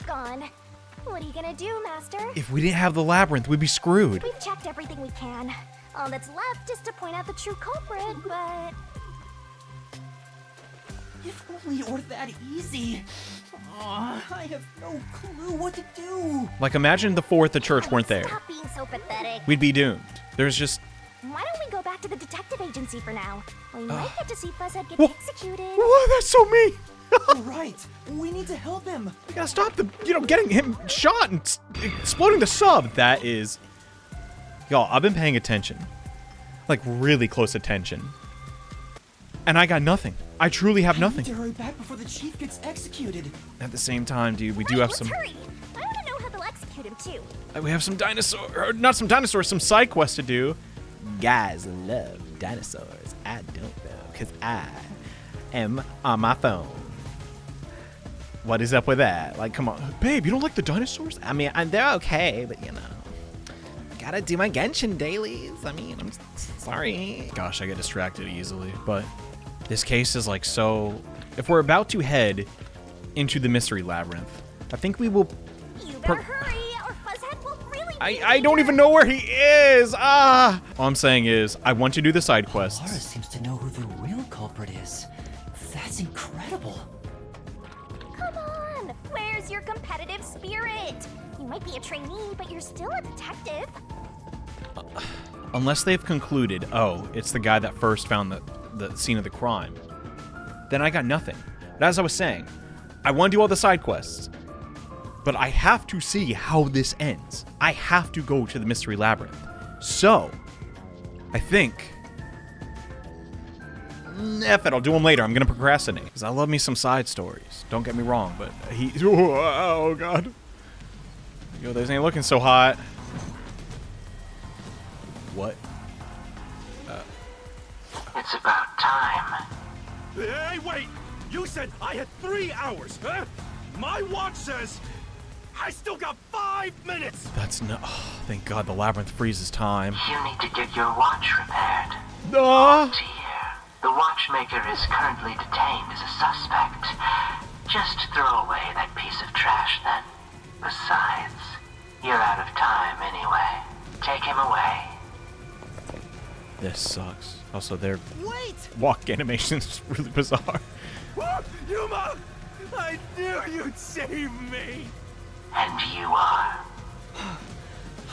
gone. What are you gonna do, Master? If we didn't have the labyrinth, we'd be screwed. We've checked everything we can. All that's left is to point out the true culprit, but... If only it were that easy. Aw, I have no clue what to do. Like, imagine the church weren't there. Stop being so pathetic. We'd be doomed. There's just... Why don't we go back to the detective agency for now? We might get to see Fuzzhead get Whoa. executed. Whoa, that's so mean! Right, we need to help him. We gotta stop the, getting him shot and exploding the sub. That is... Y'all, I've been paying attention. Like, really close attention. And I got nothing. I truly have nothing. I need to hurry back before the chief gets executed. At the same time, dude, we do Right, have let's some... hurry. I want to know how they'll execute him, too. We have some not some dinosaurs, some side quests to do. Guys love dinosaurs. I don't know, because I am on my phone. What is up with that? Like, come on. Babe, you don't like the dinosaurs? I mean, they're okay, but, gotta do my Genshin dailies. I mean, I'm sorry. Gosh, I get distracted easily, but this case is, like, so... If we're about to head into the mystery labyrinth, I think we will... You better hurry, or Fuzzhead will really be I don't even know where he is. All I'm saying is, I want to do the side Laura quests. seems to know who the real culprit is. That's incredible. Come on, where's your competitive spirit? You might be a trainee, but you're still a detective. Unless they've concluded, oh, it's the guy that first found the scene of the crime, then I got nothing. But as I was saying, I want to do all the side quests, but I have to see how this ends. I have to go to the mystery labyrinth. So, I think... F it, I'll do them later. I'm going to procrastinate, because I love me some side stories. Don't get me wrong, but he... Oh, God. Yo, this ain't looking so hot. What? It's about time. Hey, wait! You said I had 3 hours, huh? My watch says I still got 5 minutes! That's no... Oh, thank God the labyrinth freezes time. You need to get your watch repaired. Ah! Dear, the watchmaker is currently detained as a suspect. Just throw away that piece of trash then. Besides, you're out of time anyway. Take him away. This sucks. Also, their Wait! walk animation is really bizarre. Yuma! I knew you'd save me! And you are.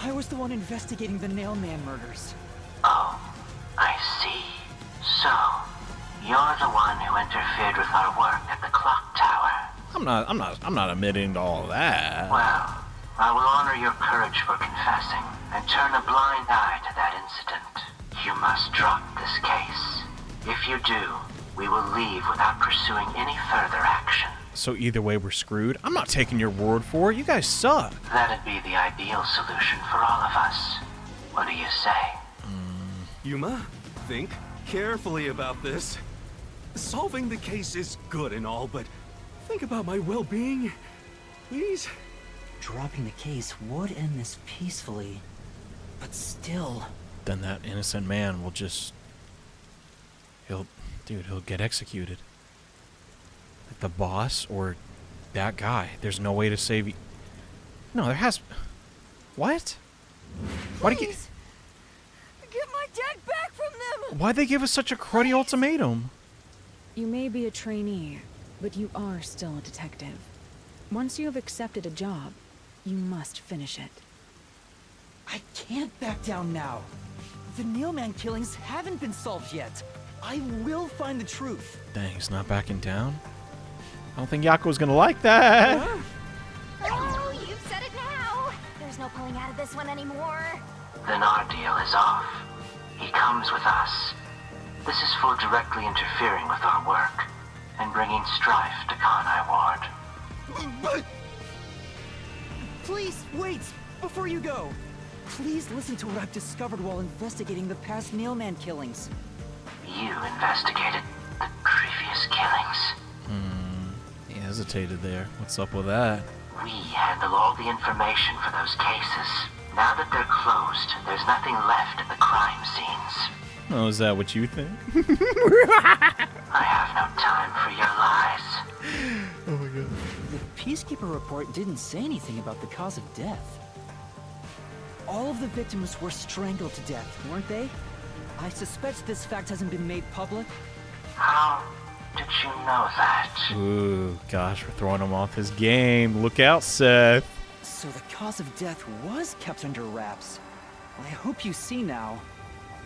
I was the one investigating the Nailman murders. Oh, I see. So, You're the one who interfered with our work at the clock tower. I'm not admitting to all that. Well, I will honor your courage for confessing and turn a blind eye to that incident. You must drop this case. If you do, we will leave without pursuing any further action. So either way, we're screwed. I'm not taking your word for it. You guys suck. That'd be the ideal solution for all of us. What do you say? Yuma, think carefully about this. Solving the case is good and all, but think about my well-being, please. Dropping the case would end this peacefully, but still. Then that innocent man will just... He'll get executed. Like the boss or that guy. There's no way to save you. No, there has... What? Why'd he get... Get my dad back from them! Why'd they give us such a cruddy ultimatum? You may be a trainee, but you are still a detective. Once you have accepted a job, you must finish it. I can't back down now. The Nailman killings haven't been solved yet. I will find the truth. Dang, he's not backing down? I don't think Yako's gonna like that. Oh, you've said it now. There's no pulling out of this one anymore. Then our deal is off. He comes with us. This is for directly interfering with our work and bringing strife to Kanai Ward. But Please, wait! Before you go! Please listen to what I've discovered while investigating the past Nailman killings. You investigated the previous killings. He hesitated there. What's up with that? We handle all the information for those cases. Now that they're closed, there's nothing left at the crime scenes. Oh, is that what you think? I have no time for your lies. Oh my god. The Peacekeeper report didn't say anything about the cause of death. All of the victims were strangled to death, weren't they? I suspect this fact hasn't been made public. How did you know that? Ooh, gosh, we're throwing him off his game. Look out, Seth. So the cause of death was kept under wraps. Well, I hope you see now.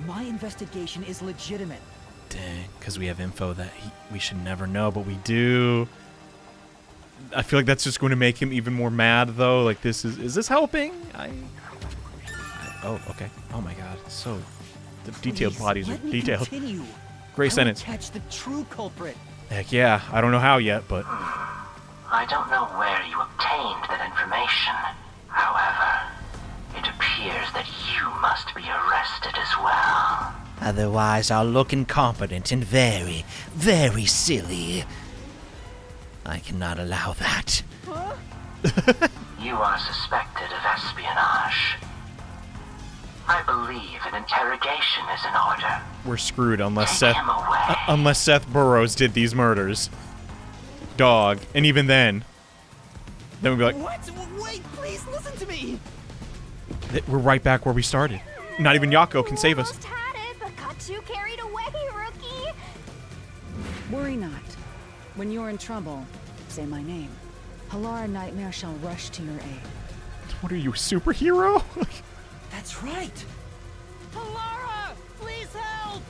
My investigation is legitimate. Dang, because we have info that we should never know, but we do. I feel like that's just going to make him even more mad, though. Like, is this helping? Oh, okay. Oh my god. So, the detailed Please, bodies are let me detailed. continue. Great I sentence. will catch the true culprit. Heck yeah. I don't know how yet, but... I don't know where you obtained that information. However, it appears that you must be arrested as well. Otherwise, I'll look incompetent and very, very silly. I cannot allow that. You are suspected of espionage. I believe an interrogation is in order. We're screwed unless Take Seth... him away. unless Seth Burrows did these murders. Dog. And even then... Then we'd be like... What? Wait, please listen to me! We're right back where we started. Not even Yako can save us. Almost had it, but got too carried away, rookie. Worry not. When you're in trouble, say my name. Halara Nightmare shall rush to your aid. What are you, a superhero? That's right! Halara! Please help!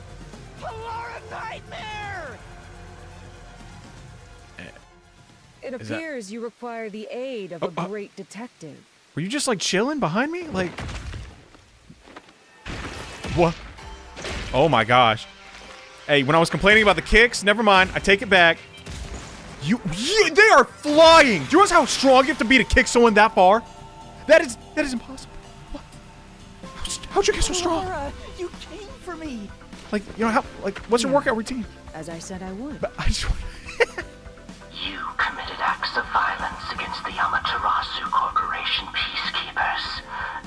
Halara Nightmare! It Is that- appears you require the aid of a great detective. Were you just like chilling behind me? Like... What? Oh my gosh. Hey, when I was complaining about the kicks, never mind. I take it back. They are flying! Do you realize how strong you have to be to kick someone that far? That is impossible. What? How'd you get so strong? Halara, you came for me! Like, you know, what's your workout routine? As I said I would. But I just... You committed acts of violence against the Amaterasu Corporation peacekeepers.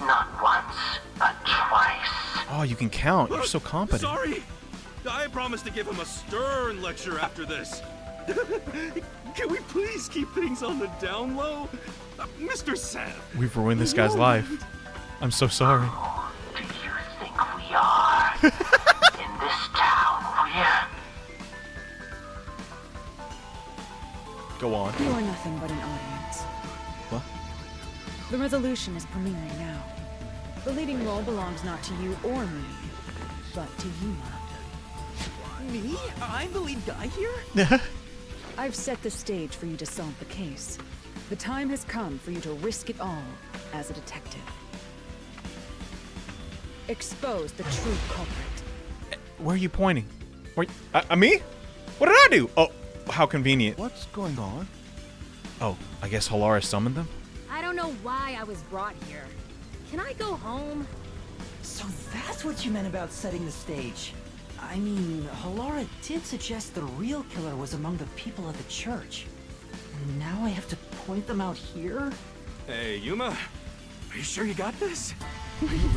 Not once, but twice. Oh, you can count. You're so competent. Sorry. I promised to give him a stern lecture after this. Can we please keep things on the down low? Mr. Seth. We've ruined this guy's life. I'm so sorry. Who do you think we are? In this town, we're... Go on. You are nothing but an audience. What? The resolution is premiering now. The leading role belongs not to you or me, but to Yuma. Me? I'm the lead guy here? I've set the stage for you to solve the case. The time has come for you to risk it all as a detective. Expose the true culprit. Where are you pointing? Me? What did I do? Oh, how convenient. What's going on? Oh, I guess Halara summoned them? I don't know why I was brought here. Can I go home? So that's what you meant about setting the stage. I mean, Halara did suggest the real killer was among the people of the church. And now I have to point them out here? Hey, Yuma, are you sure you got this? Are you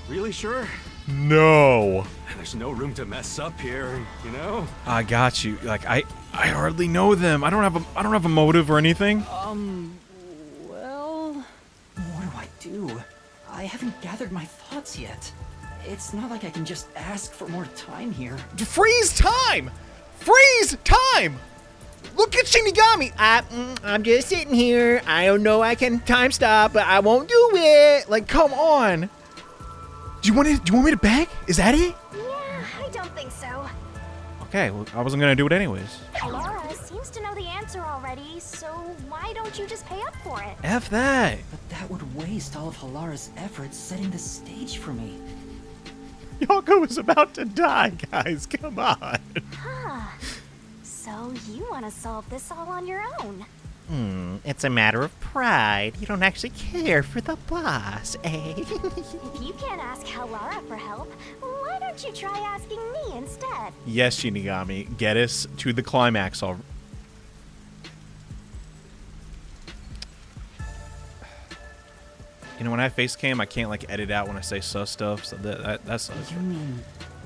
really sure? No. There's no room to mess up here, you know? I got you. Like, I hardly know them. I don't have a motive or anything. Well... What do? I haven't gathered my thoughts yet. It's not like I can just ask for more time here. Freeze time! Freeze time! Look at Shinigami! I'm just sitting here. I don't know I can time stop, but I won't do it. Like, come on. Do you want me to beg? Is that it? Yeah, I don't think so. Okay, well, I wasn't gonna do it anyways. Laura seems to know the answer already, so why don't you just pay up for it? F that. But that would waste all of Halara's efforts setting the stage for me. Yoko is about to die, guys. Come on. Huh. So you want to solve this all on your own? It's a matter of pride. You don't actually care for the boss, eh? If you can't ask Halara for help, why don't you try asking me instead? Yes, Shinigami. Get us to the climax already. You know, when I face cam, I can't like edit out when I say sus stuff, so that's You mean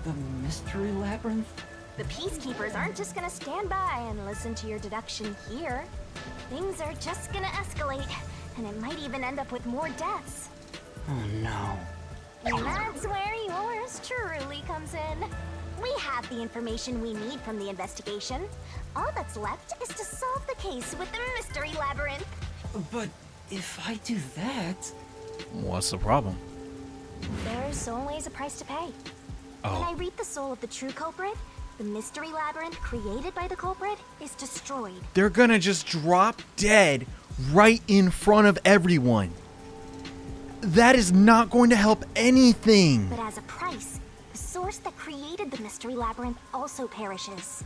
the mystery labyrinth? The peacekeepers aren't just gonna stand by and listen to your deduction here. Things are just gonna escalate, and it might even end up with more deaths. Oh no. And that's where yours truly comes in. We have the information we need from the investigation. All that's left is to solve the case with the mystery labyrinth. But if I do that... What's the problem? There's always a price to pay. Oh. When I read the soul of the true culprit, the mystery labyrinth created by the culprit is destroyed. They're gonna just drop dead right in front of everyone. That is not going to help anything. But as a price, the source that created the mystery labyrinth also perishes.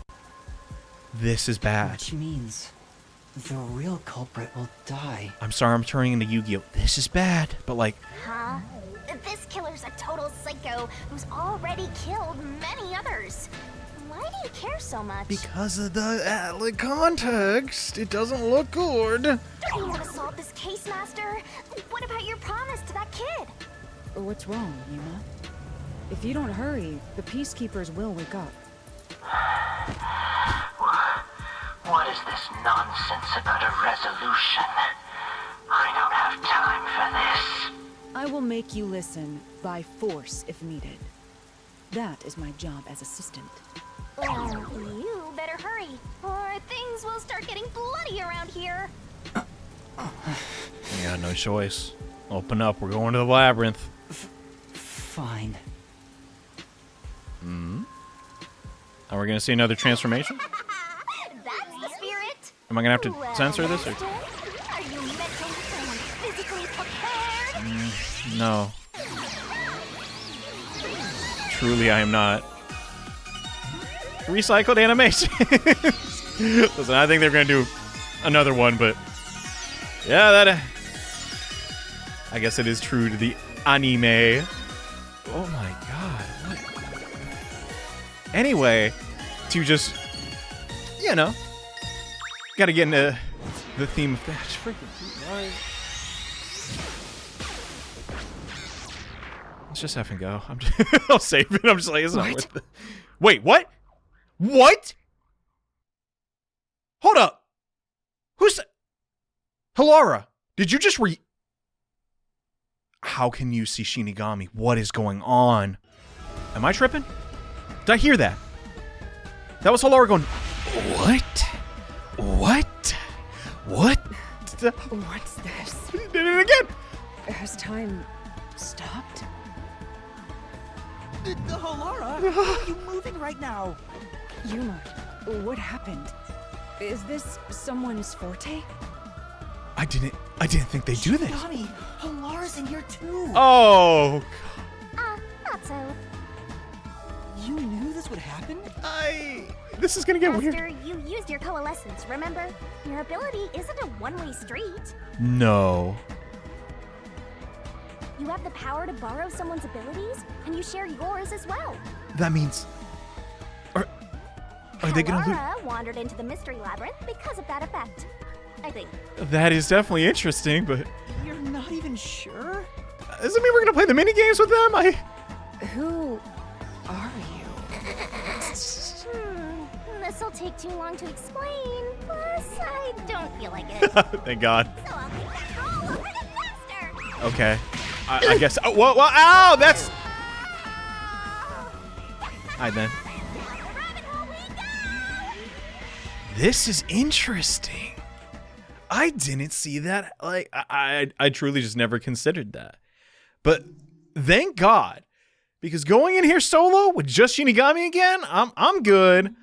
This is bad. Which means the real culprit will die. I'm sorry I'm turning into Yu-Gi-Oh! This is bad, but like... Huh? This killer's a total psycho who's already killed many others. Why do you care so much? Because of the context, it doesn't look good. Don't you want to solve this case, Master? What about your promise to that kid? What's wrong, Yuma? If you don't hurry, the peacekeepers will wake up. What is this nonsense about a resolution? I don't have time for this. I will make you listen by force if needed. That is my job as assistant. Well, you better hurry, or things will start getting bloody around here. Yeah, no choice. Open up, we're going to the labyrinth. Fine. Are we gonna see another transformation? That's the spirit. Am I gonna have to Well, censor this? Or? Master, are you mentally and physically prepared? No. Truly, I am not. Recycled animation. Listen, I think they're gonna do another one, but yeah, that. I guess it is true to the anime. Oh my god! What? Anyway, to just, you know, gotta get into the theme of that. Let's just have him go. I'll save it. I'm just like, it's not worth it. Wait, what? What? Hold up. Who's... Halara, did you just How can you see Shinigami? What is going on? Am I tripping? Did I hear that? That was Halara going, what? What? What? What's this? Did it again. Has time stopped? Halara, why are you moving right now? Yuma, what happened? Is this someone's forte? I didn't think they'd do this. Johnny, Halara's in here too. Oh, Not so. You knew this would happen? this is gonna get weird. Master, you used your coalescence, remember? Your ability isn't a one-way street. No. You have the power to borrow someone's abilities, and you share yours as well. That means. Are they gonna lose? Halara wandered into the mystery labyrinth because of that effect. I think. That is definitely interesting, but You're not even sure? does it mean we're gonna play the mini games with them? Who are you? This'll take too long to explain. Plus, I don't feel like it. Thank God. So I'll take that roll over the faster. Okay. I guess. Oh, whoa, whoa, ow! That's. Alright then. This is interesting. I didn't see that. Like, I truly just never considered that. But thank God, because going in here solo with just Shinigami again, I'm good.